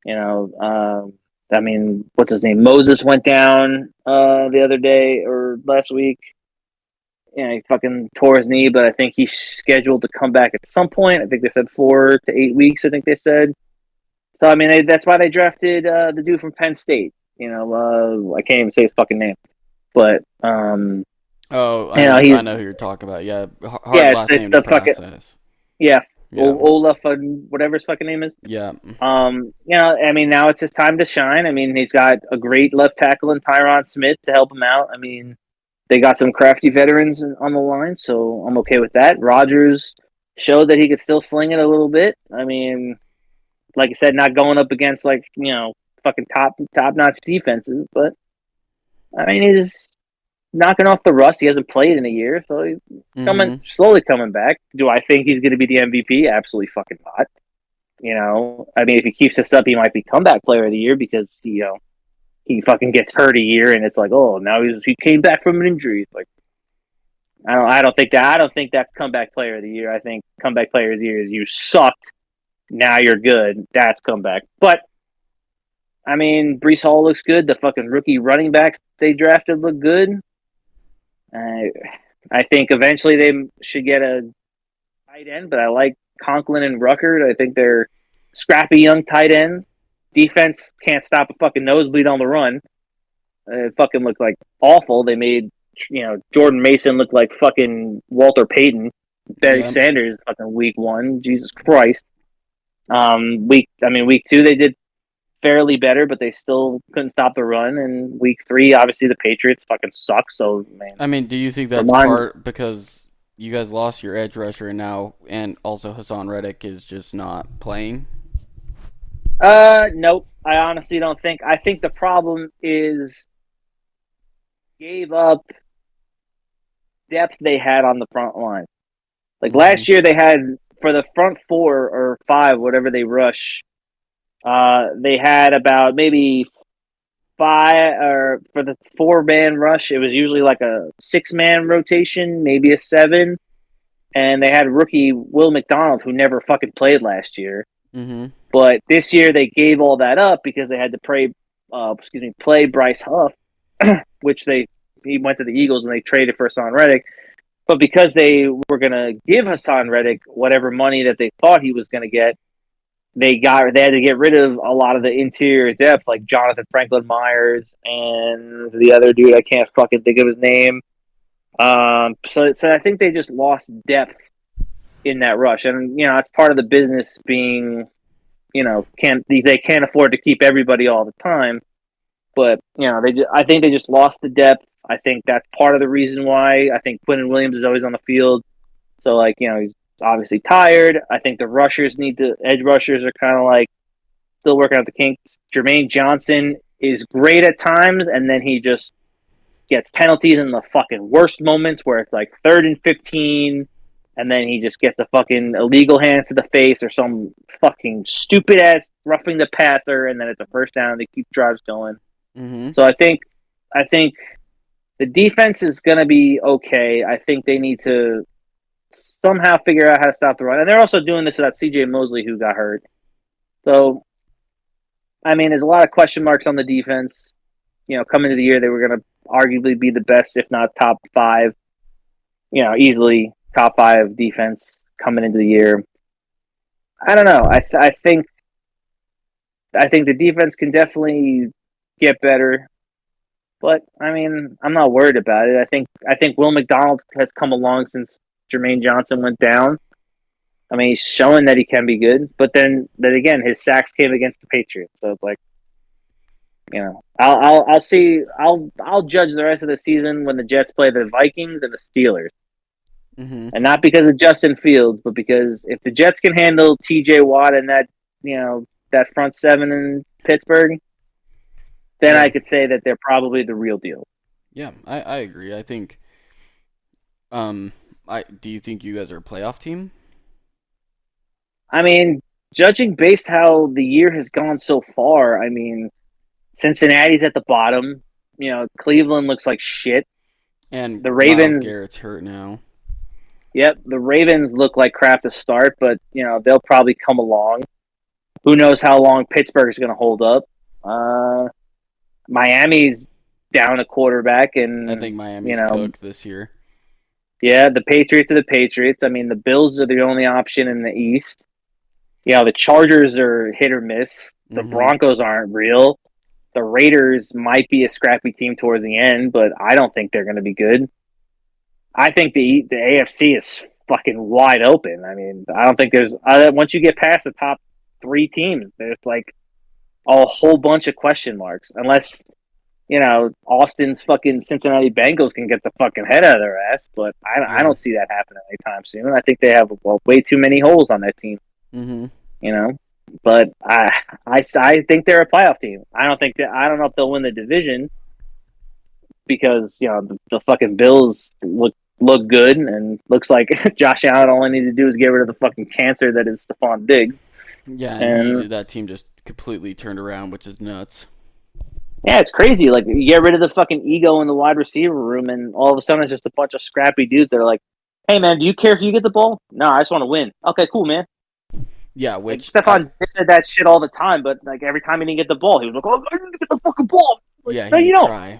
I mean, what's his name? Moses went down the other day or last week. He fucking tore his knee, but I think he's scheduled to come back at some point. I think they said 4 to 8 weeks. I think they said. So I mean, that's why they drafted the dude from Penn State. I can't even say his fucking name, but Oh, I he's know who you're talking about. Yeah, hard yeah, last it's name to the fucking process. yeah, Yeah. Olaf, whatever his fucking name is. Yeah. I mean, now it's his time to shine. I mean, he's got a great left tackle in Tyron Smith to help him out. I mean, they got some crafty veterans on the line, so I'm okay with that. Rodgers showed that he could still sling it a little bit. I mean, like I said, not going up against like fucking top notch defenses, but I mean, he's knocking off the rust. He hasn't played in a year, so he's Mm-hmm. slowly coming back. Do I think he's going to be the MVP? Absolutely fucking not. I mean, if he keeps this up, he might be comeback player of the year because he fucking gets hurt a year, and it's like, oh, now he came back from an injury. It's like, I don't think that's comeback player of the year. I think comeback player of the year is you sucked, now you're good. That's comeback. But I mean, Brees Hall looks good. The fucking rookie running backs they drafted look good. I think eventually they should get a tight end, but I like Conklin and Ruckert. I think they're scrappy young tight ends. Defense can't stop a fucking nosebleed on the run. It fucking looked like awful. They made Jordan Mason look like fucking Walter Payton. Barry Yeah. Sanders fucking week 1. Jesus Christ. Week 2 they did fairly better, but they still couldn't stop the run. And week 3, obviously the Patriots fucking suck. So man, I mean, do you think that's Vermont. part because you guys lost your edge rusher now, and also Hassan Reddick is just not playing? Nope. I honestly don't think. I think the problem is gave up depth they had on the front line. Like Mm-hmm. last year, they had for the front 4 or 5, whatever they rush. They had about maybe 5, or for the 4-man rush, it was usually like a 6-man rotation, maybe a 7. And they had rookie Will McDonald, who never fucking played last year. Mm-hmm. But this year they gave all that up because they had to play Bryce Huff, which he went to the Eagles and they traded for Hassan Reddick. But because they were gonna give Hassan Reddick whatever money that they thought he was gonna get, they had to get rid of a lot of the interior depth, like Jonathan Franklin Myers and the other dude I can't fucking think of his name. So I think they just lost depth in that rush, and it's part of the business being, they can't afford to keep everybody all the time, but I think they just lost the depth. I think that's part of the reason why. I think Quinton Williams is always on the field, so he's obviously tired. I think the edge rushers are kind of like still working out the kinks. Jermaine Johnson is great at times, and then he just gets penalties in the fucking worst moments where it's like 3rd and 15, and then he just gets a fucking illegal hand to the face or some fucking stupid ass roughing the passer, and then it's a first down and they keep drives going. Mm-hmm. So I think the defense is gonna be okay. I think they need to somehow figure out how to stop the run. And they're also doing this without CJ Mosley, who got hurt. So I mean, there's a lot of question marks on the defense. Coming into the year, they were going to arguably be the best, if not top 5. Easily top 5 defense coming into the year. I don't know. I think the defense can definitely get better, but I mean, I'm not worried about it. I think Will McDonald has come along since Jermaine Johnson went down. I mean, he's showing that he can be good, but then again, his sacks came against the Patriots, so it's like, I'll see. I'll judge the rest of the season when the Jets play the Vikings and the Steelers, Mm-hmm. and not because of Justin Fields, but because if the Jets can handle T.J. Watt and that front 7 in Pittsburgh, then Yeah. I could say that they're probably the real deal. Yeah, I agree. I think do you think you guys are a playoff team? I mean, judging based how the year has gone so far, I mean, Cincinnati's at the bottom. Cleveland looks like shit. And The Miles Ravens, Garrett's hurt now. yep, the Ravens look like crap to start, but they'll probably come along. Who knows how long Pittsburgh's going to hold up? Miami's down a quarterback, and I think Miami's cooked this year. yeah, the Patriots are the Patriots. I mean, the Bills are the only option in the East. The Chargers are hit or miss. The Mm-hmm. Broncos aren't real. The Raiders might be a scrappy team towards the end, but I don't think they're going to be good. I think the AFC is fucking wide open. I mean, I don't think there's once you get past the top 3 teams, there's like a whole bunch of question marks, unless Austin's fucking Cincinnati Bengals can get the fucking head out of their ass. But I Yeah. don't see that happening anytime soon. I think they have way too many holes on that team. Mm-hmm. But I think they're a playoff team. I don't know if they'll win the division because the fucking Bills look good, and looks like Josh Allen all I need to do is get rid of the fucking cancer that is Stephon Diggs. Yeah, And that team just completely turned around, which is nuts. yeah, it's crazy. Like, you get rid of the fucking ego in the wide receiver room, and all of a sudden it's just a bunch of scrappy dudes that are like, "Hey man, do you care if you get the ball? No, I just want to win." Okay, cool, man. Yeah, Like, which Stephon said that shit all the time, but like every time he didn't get the ball, he was like, "Oh, I didn't get the fucking ball." Like, yeah, no, he you would don't. cry.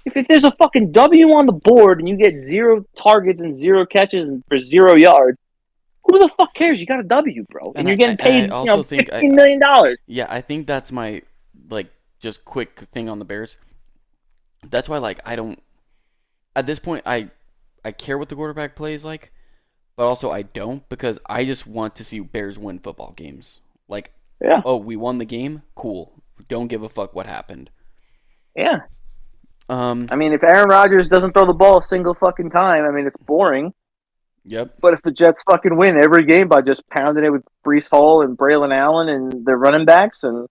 If there's a fucking W on the board and you get 0 targets and 0 catches and for 0 yards, who the fuck cares? You got a W, bro, and And you're getting I paid, also think $15 million. yeah, I think that's my just quick thing on the Bears. That's why I don't at this point I care what the quarterback plays like, but also I don't because I just want to see Bears win football games. Like Yeah, Oh, we won the game? Cool. Don't give a fuck what happened. yeah. Um, I mean, if Aaron Rodgers doesn't throw the ball a single fucking time, I mean, it's boring. yep, But if the Jets fucking win every game by just pounding it with Brees Hall and Braylon Allen and their running backs, and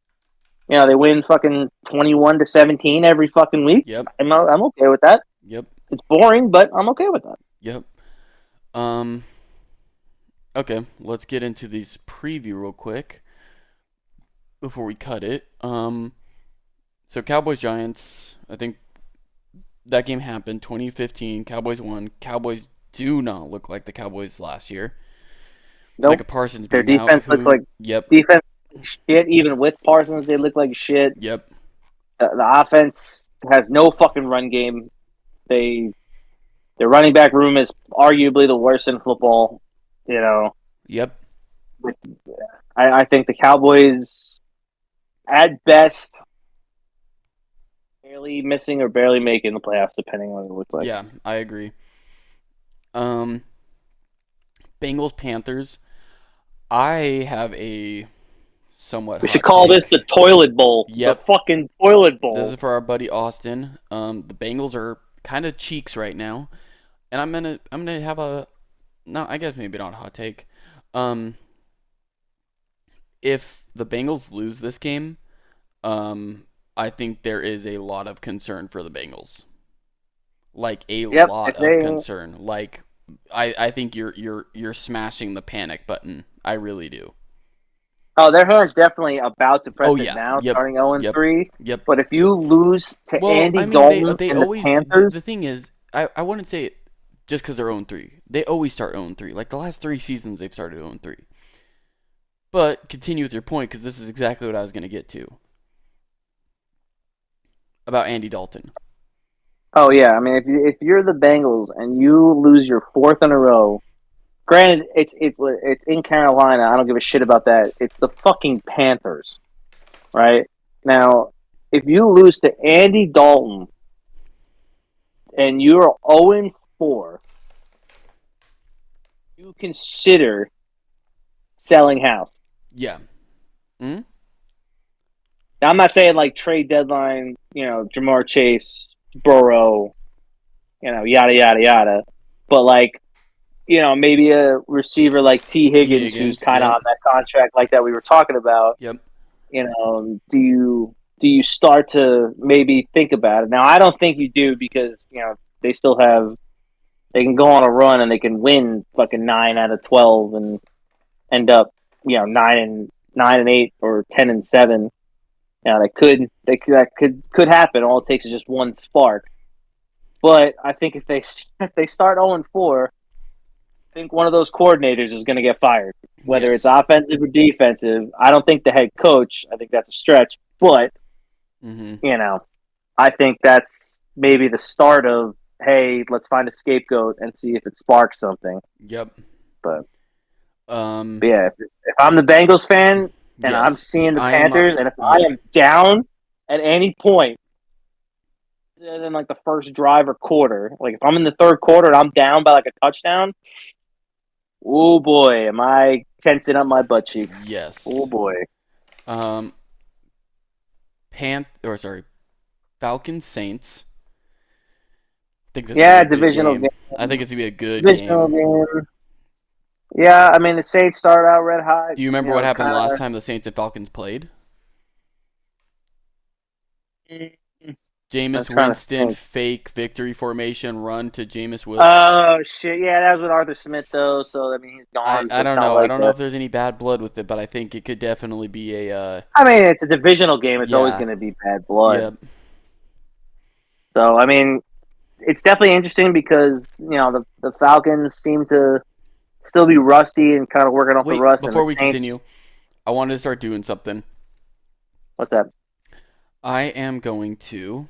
they win fucking 21-17 every fucking week, yep, I'm okay with that. yep, It's boring, but I'm okay with that. yep. Um, okay, let's get into these preview real quick before we cut it. So Cowboys Giants, I think that game happened 2015. Cowboys won. Cowboys do not look like the Cowboys last year. Micah Nope. Parsons Their being out. defense looks Who? like Yep. defense shit. Even with Parsons, they look like shit. Yep. The offense has no fucking run game. Their running back room is arguably the worst in football. You know, Yep. I think the Cowboys, at best, barely missing or barely making the playoffs, depending on what it looks like. Yeah, I agree. Um, Bengals Panthers. I have a somewhat We should hot call this take. the toilet bowl. Yep. The fucking toilet This bowl. is for our buddy Austin. The Bengals are kind of cheeks right now, and I'm gonna have a no, I guess maybe not a hot take. Um, if the Bengals lose this game, I think there is a lot of concern for the Bengals. Like a Yep. lot If of they, concern. Like I think you're smashing the panic button. I really do. their hand's definitely about to Oh press it yeah. now, Yep. starting 0 Yep. 3. Yep. But if you lose to Well, Andy I mean Dalton they and the always Panthers, the thing is I wouldn't say it just because they're 0-3. They always start 0-3. Like the last 3 seasons they've started 0-3. But continue with your point because this is exactly what I was going to get to about Andy Dalton. oh yeah, I mean if you're the Bengals and you lose your fourth in a row, granted it's in Carolina, I don't give a shit about that. It's the fucking Panthers, right? Now, if you lose to Andy Dalton and you're 0-4, you consider selling house. Yeah. Hmm. Now, I'm not saying like trade deadline, Jamar Chase, Burrow, yada yada yada, but like maybe a receiver like T. T Higgins, who's Higgins. kind of Yep. on that contract like that we were talking about. Yep. Do you start to maybe think about it? Now, I don't think you do because they still have they can go on a run and they can win fucking 9 out of 12 and end up 9-8 or 10-7. Now that could happen. All it takes is just one spark. But I think if they start 0-4, I think one of those coordinators is going to get fired, whether it's Yes. offensive or defensive. I don't think the head coach. I think that's a stretch, but Mhm. I think that's maybe the start of, hey, let's find a scapegoat and see if it sparks something. Yep. But, Um. but yeah, if I'm the Bengals fan and I'm Yes. seeing the I am. Panthers, and if I Yep. am down at any point, in like the first drive or quarter, like if I'm in the third quarter and I'm down by like a touchdown, oh boy, am I tensing up my butt cheeks. Yes. Oh boy. Um. Falcons Saints. I think this is Yeah, gonna be a good divisional game. game. I think it's gonna be a good Divisional game. game. Yeah, I mean the Saints started out red hot. Do you remember what happened Kind last of. time the Saints and Falcons played? I'm Jameis trying to Winston think. fake victory formation run to Jameis Winston. Oh shit! Yeah, that was with Arthur Smith though. So I mean he's gone. So I it's don't not know. I like don't know that. if there's any bad blood with it, but I think it could definitely be a I mean it's a divisional game. It's always yeah. going to be bad blood. Yep. So I mean it's definitely interesting because the Falcons seem to still be rusty and kind of working off the Wait, rust, and before the we Saints. continue, I wanted to start doing something. What's that? I am going to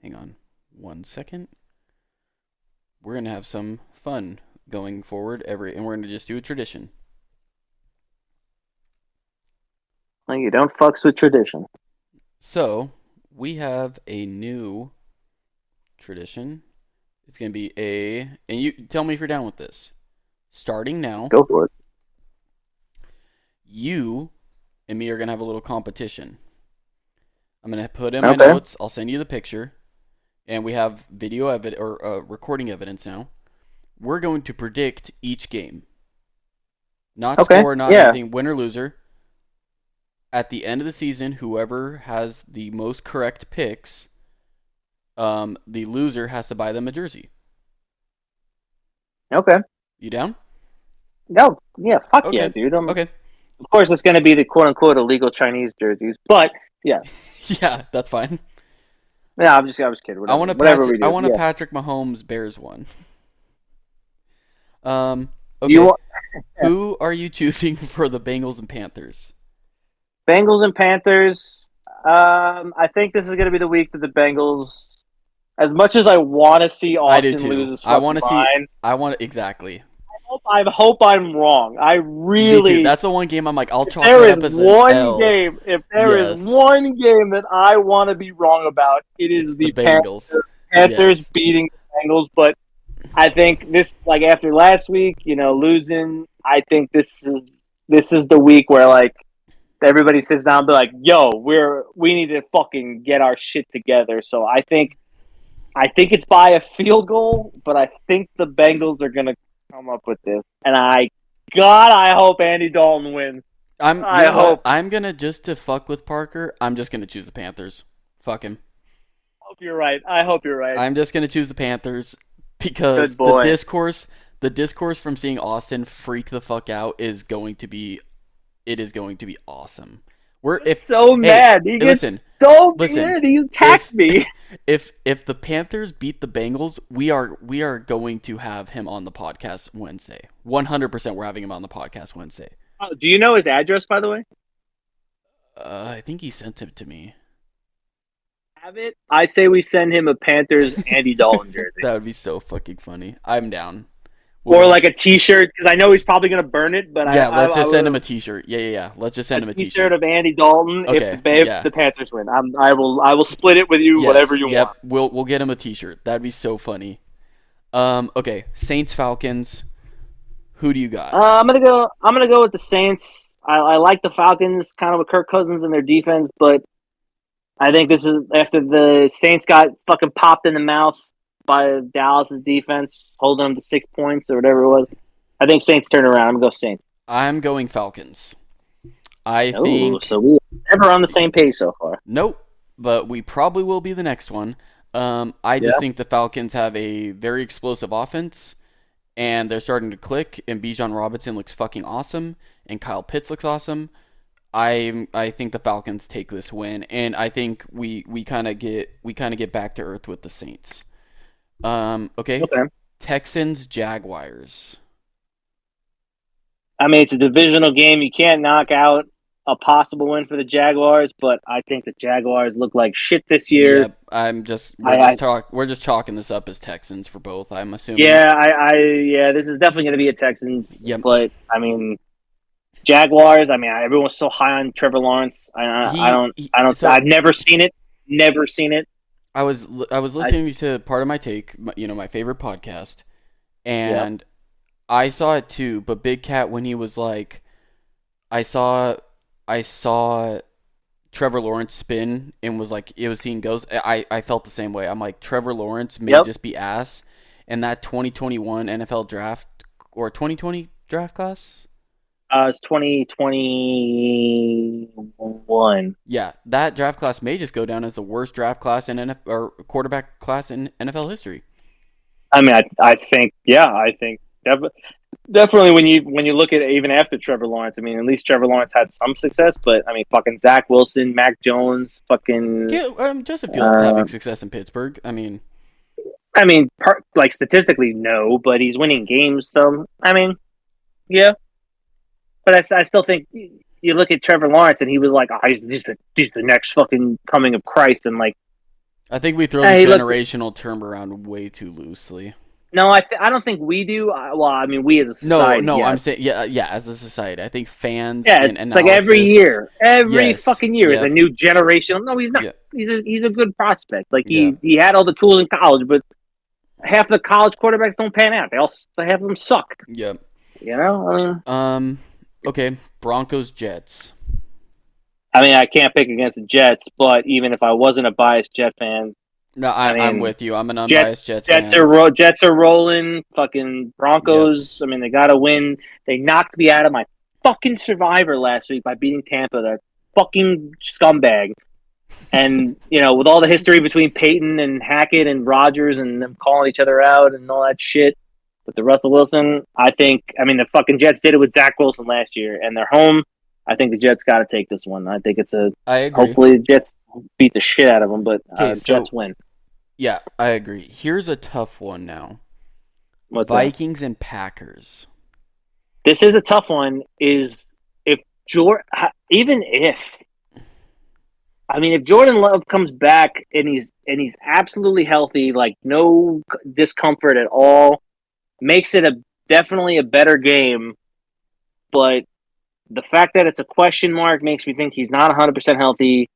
hang on 1 second. We're gonna have some fun going forward and we're gonna just do a tradition. Well, you don't fucks with tradition. So we have a new tradition. It's gonna be and you tell me if you're down with this. Starting now, Go for it. you and me are gonna have a little competition. I'm gonna put in my Okay. notes. I'll send you the picture, and we have video evidence or recording evidence now. We're going to predict each game, not Okay. score, not Yeah. anything, win or loser. At the end of the season, whoever has the most correct picks, the loser has to buy them a jersey. Okay. You down? No. Yeah. Fuck yeah, Okay. dude. Okay. Of course, it's going to be the quote unquote illegal Chinese jerseys, but yeah. Yeah, that's fine. Yeah, I was kidding. I Whatever. want a Whatever we Patrick. I do. want a Yeah. Patrick Mahomes Bears one. You Okay. want Who are you choosing for the Bengals and Panthers? Bengals and Panthers. I think this is going to be the week that the Bengals. As much as I want to see I do Austin too. lose his I want fucking to see. mind, I want exactly. I hope I'm wrong. I Me too. really. That's the one game I'm like, I'll If chalk there that is up as an one L. game, if there is Yes. one game that I want to be wrong about, it is It's the the Bengals. Panthers Yes. beating the Bengals. But I think this, like after last week, losing, I think this is the week where like everybody sits down and be like, "Yo, we need to fucking get our shit together." So I think it's by a field goal, but I think the Bengals are gonna come up with this, and I hope Andy Dalton wins. You know hope. what? I'm gonna just to fuck with Parker. I'm just gonna choose the Panthers. Fuck him. Hope you're right. I hope you're right. I'm just gonna choose the Panthers because Good boy. the discourse from seeing Austin freak the fuck out is going to be awesome. Mad. He gets listen, so listen, mad. He attacked me. If the Panthers beat the Bengals, we are going to have him on the podcast Wednesday. 100% we're having him on the podcast Wednesday. Oh, do you know his address, by the way? I think he sent it to me. Have it? I say we send him a Panthers Andy Dalton jersey. That would be so fucking funny. I'm down. Or like a T-shirt, because I know he's probably going to burn it. But let's just send him a T-shirt. Yeah. Let's just send him a T-shirt of Andy Dalton. Okay, if the Panthers win, I will split it with you, whatever you want. We'll get him a T-shirt. That'd be so funny. Okay, Saints Falcons. Who do you got? I'm gonna go with the Saints. I like the Falcons, kind of with Kirk Cousins and their defense, but I think this is after the Saints got fucking popped in the mouth by Dallas' defense, holding them to 6 points or whatever it was. I think Saints turn around. I'm gonna go Saints. I'm going Falcons. I think. So we're never on the same page so far. Nope, but we probably will be the next one. I just think the Falcons have a very explosive offense, and they're starting to click. And Bijan Robinson looks fucking awesome, and Kyle Pitts looks awesome. I think the Falcons take this win, and I think we kind of get back to earth with the Saints. Okay. Texans Jaguars. I mean, it's a divisional game. You can't knock out a possible win for the Jaguars, but I think the Jaguars look like shit this year. Yep, we're just chalking this up as Texans for both. I'm assuming. Yeah, this is definitely going to be a Texans. Yep. But I mean, Jaguars. I mean, everyone's so high on Trevor Lawrence. I've never seen it. Never seen it. I was listening to Part of My Take, my favorite podcast, and I saw it too. But Big Cat, when he was like, I saw Trevor Lawrence spin and was like, it was seeing ghosts. I felt the same way. I'm like, Trevor Lawrence may just be ass, and that 2021 NFL draft or 2020 draft class. It's 2021. Yeah, that draft class may just go down as the worst draft class in or quarterback class in NFL history. I mean, I think definitely when you look at it, even after Trevor Lawrence, I mean, at least Trevor Lawrence had some success, but I mean, fucking Zach Wilson, Mac Jones, fucking Justin Fields is having success in Pittsburgh. I mean, like statistically, no, but he's winning games, so I mean, yeah. But I still think you look at Trevor Lawrence and he was like, he's the next fucking coming of Christ, and like, I think we throw the generational term around way too loosely. No, I don't think we do. Well, I mean, we as a society. No, yes. I'm saying as a society. I think fans. Yeah, it's like every year, fucking year is a new generation. No, he's not. Yep. He's a good prospect. Like he had all the tools in college, but half the college quarterbacks don't pan out. Half of them suck. Yep. You know. Okay, Broncos Jets. I mean, I can't pick against the Jets, but even if I wasn't a biased Jet fan, No, I I'm mean, with you. I'm an unbiased Jets Jets fan. are Jets are rolling. Fucking Yep. Broncos. I mean, they got to win. They knocked me out of my fucking Survivor last week by beating Tampa. That fucking scumbag. And with all the history between Peyton and Hackett and Rodgers and them calling each other out and all that shit with the Russell Wilson, I mean, the fucking Jets did it with Zach Wilson last year, and they're home. I think the Jets got to take this one. I think I agree. hopefully the Jets beat the shit out of them, but Okay, Jets win. Yeah, I agree. Here's a tough one now. What's Vikings and Packers. This is a tough one. Is if if Jordan Love comes back and he's absolutely healthy, like no discomfort at all, makes it definitely a better game. But the fact that it's a question mark makes me think he's not 100% healthy.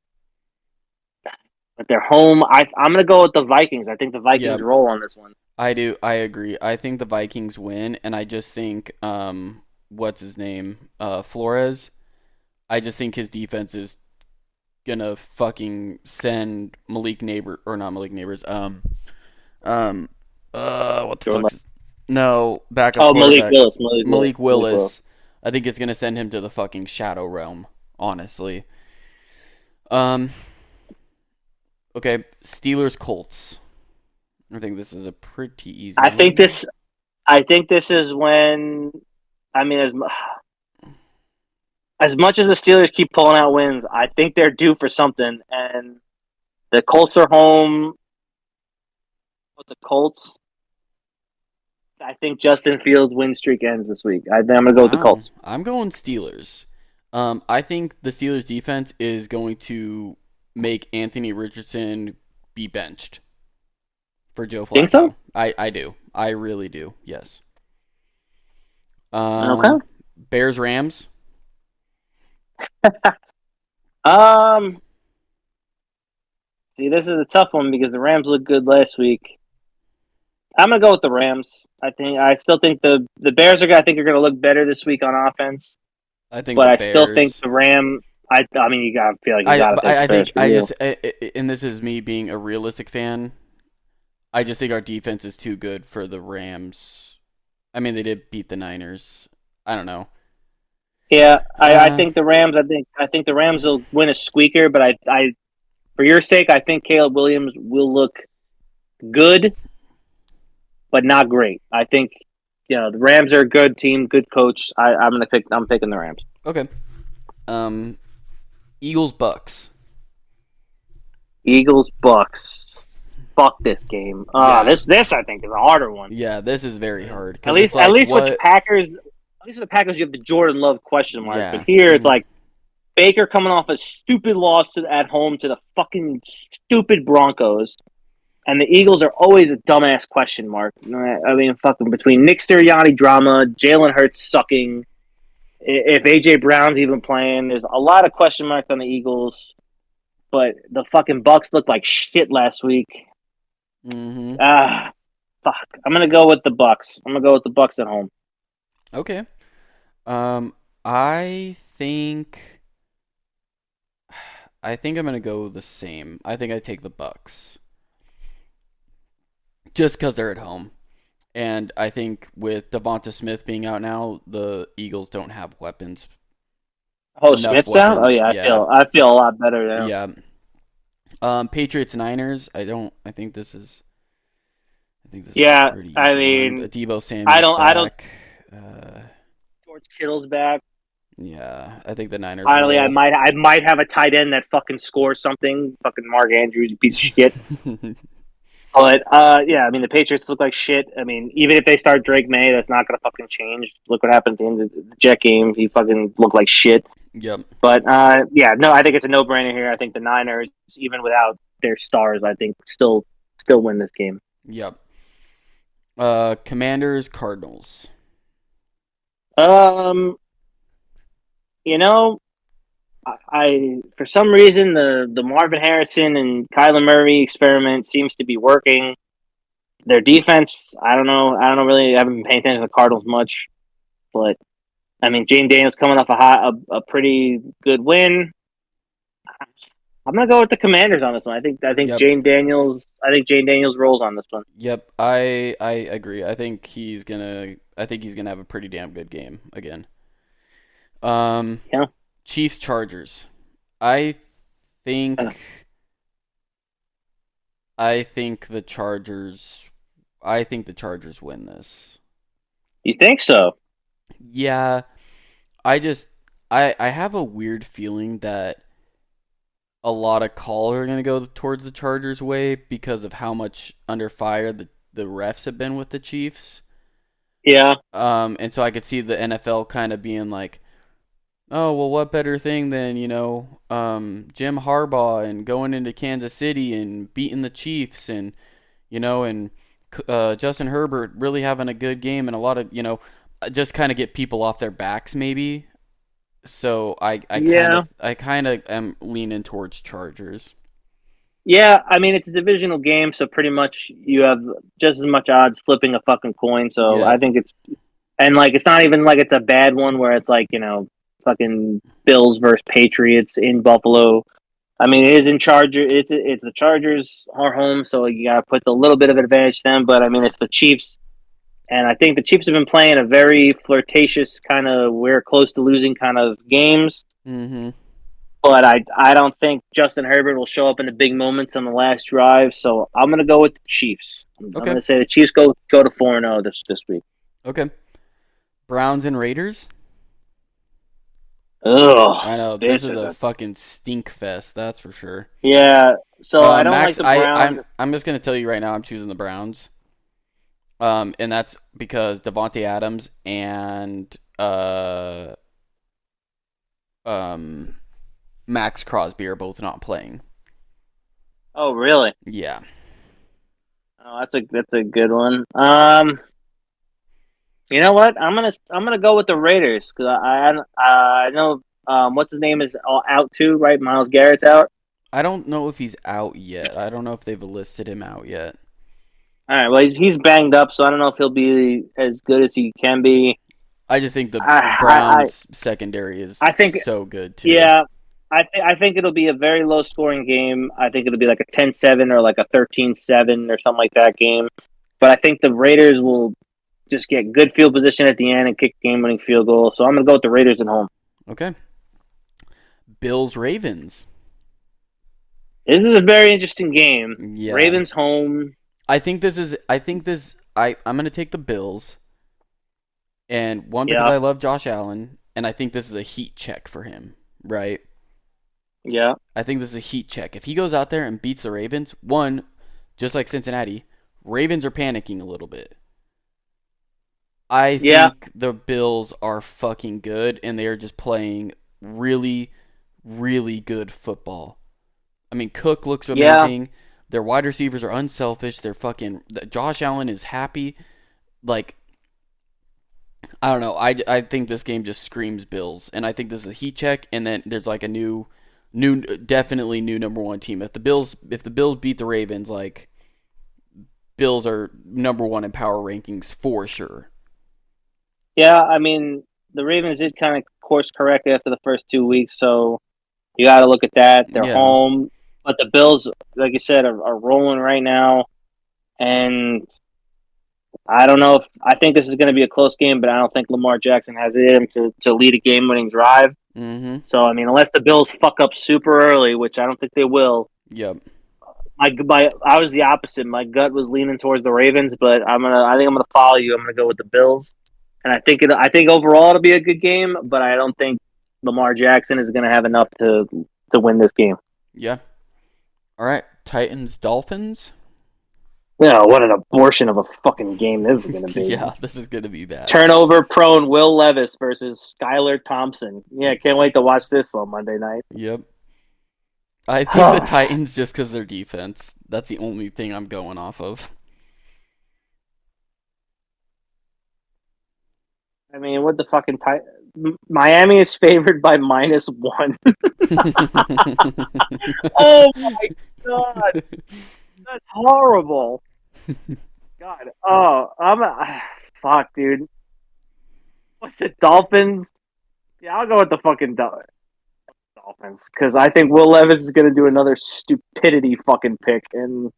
But they're home. I'm going to go with the Vikings. I think the Vikings roll on this one. I do. I agree. I think the Vikings win, and I just think, what's his name? Flores. I just think his defense is gonna fucking send Malik Neighbor or not Malik Neighbors. What the fuck? No, backup quarterback. Malik Willis. I think it's gonna send him to the fucking shadow realm. Honestly. Okay, Steelers Colts. I think this is a pretty easy one. I think this is when, I mean, as much as the Steelers keep pulling out wins, I think they're due for something. And the Colts are home. With the Colts, I think Justin Fields' win streak ends this week. I'm going to go with the Colts. I'm going Steelers. I think the Steelers defense is going to make Anthony Richardson be benched for Joe Flacco. Think so? I do. I really do. Yes. Okay. Bears Rams. See, this is a tough one because the Rams looked good last week. I'm gonna go with the Rams. I still think the Bears are going to look better this week on offense. I think, but I still think the Rams. I mean, you gotta feel like you gotta think the Bears for you. And this is me being a realistic fan. I just think our defense is too good for the Rams. I mean, they did beat the Niners. I don't know. Yeah, I think the Rams. I think the Rams will win a squeaker. But I, for your sake, I think Caleb Williams will look good, but not great. I think the Rams are a good team, good coach. I'm picking the Rams. Okay. Eagles Bucks. Eagles Bucks. Fuck this game. This I think is a harder one. Yeah, this is very hard. At least with the Packers. At least with the Packers, you have the Jordan Love question mark. Yeah. But here, it's like Baker coming off a stupid loss at home to the fucking stupid Broncos. And the Eagles are always a dumbass question mark. I mean, fucking between Nick Sirianni drama, Jalen Hurts sucking, if A.J. Brown's even playing, there's a lot of question marks on the Eagles. But the fucking Bucks looked like shit last week. Mm-hmm. Fuck. I'm going to go with the Bucks. I'm going to go with the Bucks at home. Okay. I think I'm gonna go the same. I think I take the Bucks. Just because they're at home. And I think with Devonta Smith being out now, the Eagles don't have weapons. Oh, Smith's out? Oh yeah, I feel a lot better now. Yeah. Patriots Niners, I think this is pretty easy. I mean, Deebo Samuel's back. George Kittle's back. Yeah, I think the Niners. Finally, I might have a tight end that fucking scores something. Fucking Mark Andrews, you piece of shit. But I mean, the Patriots look like shit. I mean, even if they start Drake May, that's not gonna fucking change. Look what happened at the end of the Jet game. He fucking looked like shit. Yep. But I think it's a no-brainer here. I think the Niners, even without their stars, I think still win this game. Yep. Commanders Cardinals. I for some reason the Marvin Harrison and Kyler Murray experiment seems to be working. Their defense, I don't know really. I haven't been paying attention to the Cardinals much, but I mean, Jane Daniels coming off a pretty good win. I'm gonna go with the Commanders on this one. I think Yep. Jane Daniels rolls on this one. Yep. I agree. I think he's gonna have a pretty damn good game again. Um, Yeah. Chiefs Chargers. I think I think the Chargers I think the Chargers win this. You think so? Yeah, I just I have a weird feeling that a lot of calls are going to go towards the Chargers' way because of how much under fire the refs have been with the Chiefs. Yeah. And so I could see the NFL kind of being like, oh, well, what better thing than, Jim Harbaugh and going into Kansas City and beating the Chiefs and Justin Herbert really having a good game and a lot of, just kind of get people off their backs maybe. So Yeah. I kind of am leaning towards Chargers. Yeah. I mean, it's a divisional game, so pretty much you have just as much odds flipping a fucking coin. So I Yep. think it's not even like it's a bad one where it's like fucking Bills versus Patriots in Buffalo. I mean, it is in Charger. It's the Chargers are home, so you gotta put a little bit of advantage to them. But I mean, it's the Chiefs, and I think the Chiefs have been playing a very flirtatious kind of we're close to losing kind of games. Mhm. But I don't think Justin Herbert will show up in the big moments on the last drive. So I'm gonna go with the Chiefs. I'm Okay. gonna say the Chiefs go to 4-0 this week. Okay. Browns and Raiders. Ugh, I know this this is is a a fucking stink fest. That's for sure. yeah. So I don't like Max, the Browns. I'm just gonna tell you right now. I'm choosing the Browns. And that's because Devontae Adams and um Max Crosby are both not playing. Oh, really? Yeah. Oh, that's a good one. You know what? I'm gonna go with the Raiders because I know what's his name is all out too, right? Miles Garrett's out. I don't know if he's out yet. I don't know if they've listed him out yet. All right. Well, he's banged up, so I don't know if he'll be as good as he can be. I just think the I Browns secondary is I think so good too. yeah. I think it'll be a very low scoring game. I think it'll be like a 10-7 or like a 13-7 or something like that game. But I think the Raiders will just get good field position at the end and kick game winning field goal. So I'm gonna go with the Raiders at home. Okay. Bills Ravens. This is a very interesting game. Yeah. Ravens home. I'm gonna take the Bills, and one because Yeah, I love Josh Allen, and I think this is a heat check for him, right? yeah, I think this is a heat check. If he goes out there and beats the Ravens, one, just like Cincinnati, Ravens are panicking a little bit. I yeah, think the Bills are fucking good, and they are just playing really, really good football. I mean, Cook looks yeah, amazing. Their wide receivers are unselfish. They're fucking. Josh Allen is happy. Like, I don't know. I think this game just screams Bills, and I think this is a heat check. And then there's like a definitely new number one team. If the Bills beat the Ravens, like Bills are number one in power rankings for sure. yeah. I mean, the Ravens did kind of course correct after the first 2 weeks, so you got to look at that. They're Yeah. home, but the Bills, like you said, are rolling right now, and I don't know if I think this is going to be a close game, but I don't think Lamar Jackson has it in him to lead a game winning drive. Mhm. So I mean, unless the Bills fuck up super early, which I don't think they will. Yep. I was the opposite. My gut was leaning towards the Ravens, but I think I'm gonna follow you. I'm gonna go with the Bills, and I think overall it'll be a good game, but I don't think Lamar Jackson is gonna have enough to win this game. Yeah. All right. Titans Dolphins. Yeah, what an abortion of a fucking game this is gonna be. Yeah, this is gonna be bad. Turnover prone Will Levis versus Skylar Thompson. Yeah, can't wait to watch this on Monday night. Yep. I think the Titans just because their defense. That's the only thing I'm going off of. I mean, what the fucking Miami is favored by -1. Oh my god, that's horrible. God, fuck, dude. What's it, Dolphins? Yeah, I'll go with the fucking Dolphins. Dolphins, because I think Will Levis is going to do another stupidity fucking pick, and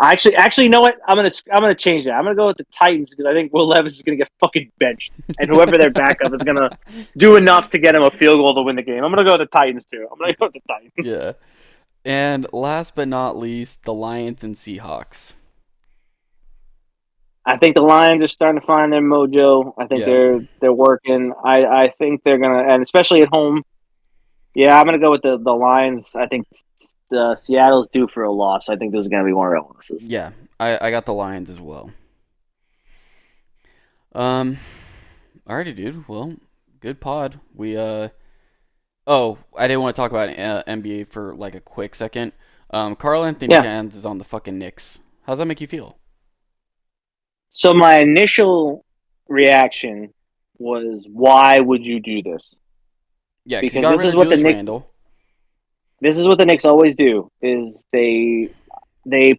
actually, you know what? I'm gonna change that. I'm gonna go with the Titans because I think Will Levis is gonna get fucking benched, and whoever their backup is gonna do enough to get him a field goal to win the game. I'm gonna go with the Titans too. I'm gonna go with the Titans. Yeah. And last but not least, the Lions and Seahawks. I think the Lions are starting to find their mojo. I think Yeah. they're working. I think they're gonna, and especially at home. Yeah, I'm gonna go with the Lions. I think Seattle's due for a loss. I think this is gonna be one of their losses. Yeah. I got the Lions as well. Alrighty, dude. Well, good pod. Oh, I didn't want to talk about NBA for like a quick second. Karl Anthony Yeah. Towns is on the fucking Knicks. How's that make you feel? So my initial reaction was, why would you do this? Yeah, because he Because got this rid is of what the Julius Knicks Randle. this is what the Knicks always do is they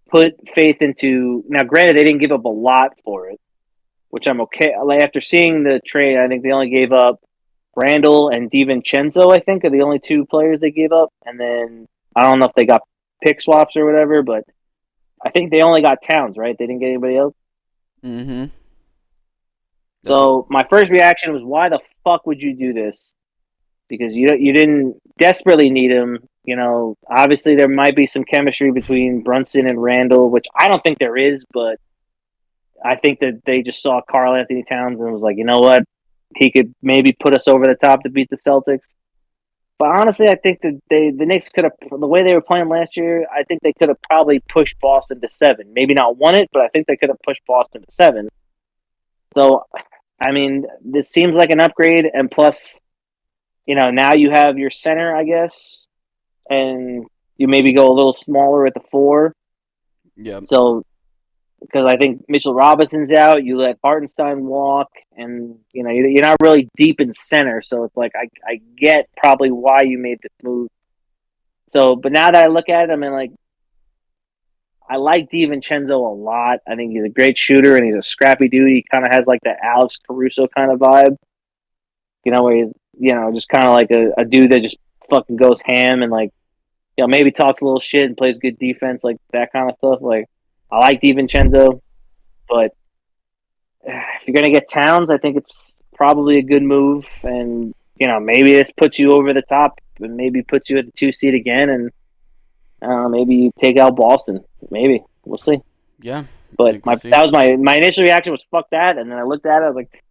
put faith into, now granted they didn't give up a lot for it, which I'm okay. Like after seeing the trade, I think they only gave up Randall and DiVincenzo, I think, are the only two players they gave up. And then I don't know if they got pick swaps or whatever, but I think they only got Towns, right? They didn't get anybody else. Mm-hmm. So my first reaction was, why the fuck would you do this? Because you didn't desperately need him. You know, obviously there might be some chemistry between Brunson and Randall, which I don't think there is, but I think that they just saw Karl Anthony Towns and was like, you know what, he could maybe put us over the top to beat the Celtics. But honestly, I think that the Knicks could have, the way they were playing last year, I think they could have probably pushed Boston to 7. Maybe not won it, but I think they could have pushed Boston to 7. So, I mean, this seems like an upgrade, and plus, you know, now you have your center, I guess, and you maybe go a little smaller at the 4. Yeah. So, because I think Mitchell Robinson's out, you let Hartenstein walk, and you know you're not really deep in center, so it's like I get probably why you made this move. So, but now that I look at it, I mean, like, I like DiVincenzo a lot. I think he's a great shooter and he's a scrappy dude. He kind of has like the Alex Caruso kind of vibe, you know, where he's, you know, just kind of like a dude that just fucking goes ham and, like, you know, maybe talks a little shit and plays good defense, like that kind of stuff. Like, I like DiVincenzo, but if you're gonna get Towns, I think it's probably a good move, and you know, maybe this puts you over the top and maybe puts you at the 2 seed again, and maybe you take out Boston. Maybe we'll see. Yeah. But that was my initial reaction was fuck that, and then I looked at it, I was like,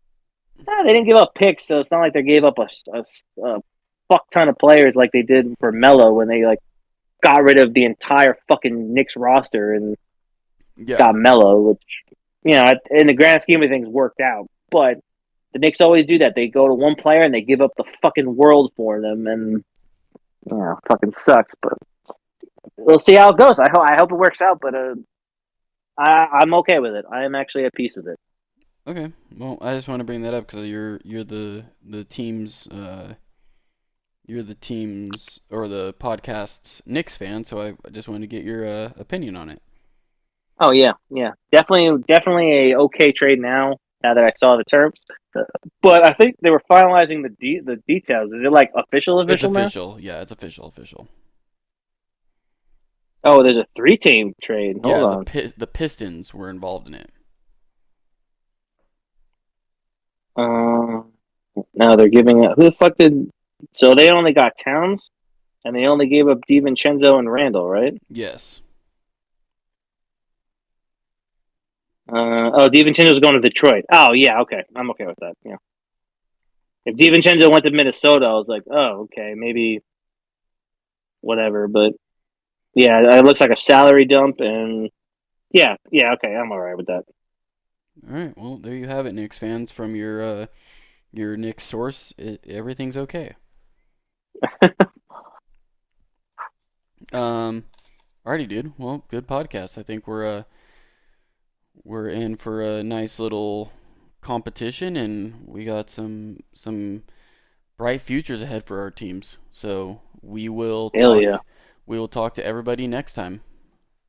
they didn't give up picks, so it's not like they gave up a fuck ton of players like they did for Melo when they like got rid of the entire fucking Knicks roster and got Melo, which, you know, in the grand scheme of things worked out. But the Knicks always do that. They go to one player and they give up the fucking world for them, and you know, fucking sucks. But we'll see how it goes. I hope it works out, but I'm okay with it. I am actually at peace with it. Okay. Well, I just want to bring that up because you're the team's or the podcast's Knicks fan, so I just wanted to get your opinion on it. Oh yeah, definitely a okay trade now. Now that I saw the terms, but I think they were finalizing the details. Is it like official It's now? official. Yeah, it's official. Oh, there's a 3-team trade. Hold on. The Pistons were involved in it. No, they're giving up. Who the fuck did? So they only got Towns, and they only gave up DiVincenzo and Randall, right? Yes. DiVincenzo's going to Detroit. Oh yeah, okay, I'm okay with that. Yeah. If DiVincenzo went to Minnesota, I was like, oh, okay, maybe whatever. But yeah, it looks like a salary dump, and yeah, okay, I'm all right with that. All right, well, there you have it, Knicks fans. From your Knicks source, everything's okay. Alrighty, dude. Well, good podcast. I think we're in for a nice little competition, and we got some bright futures ahead for our teams. So we will Hell yeah. we will talk to everybody next time.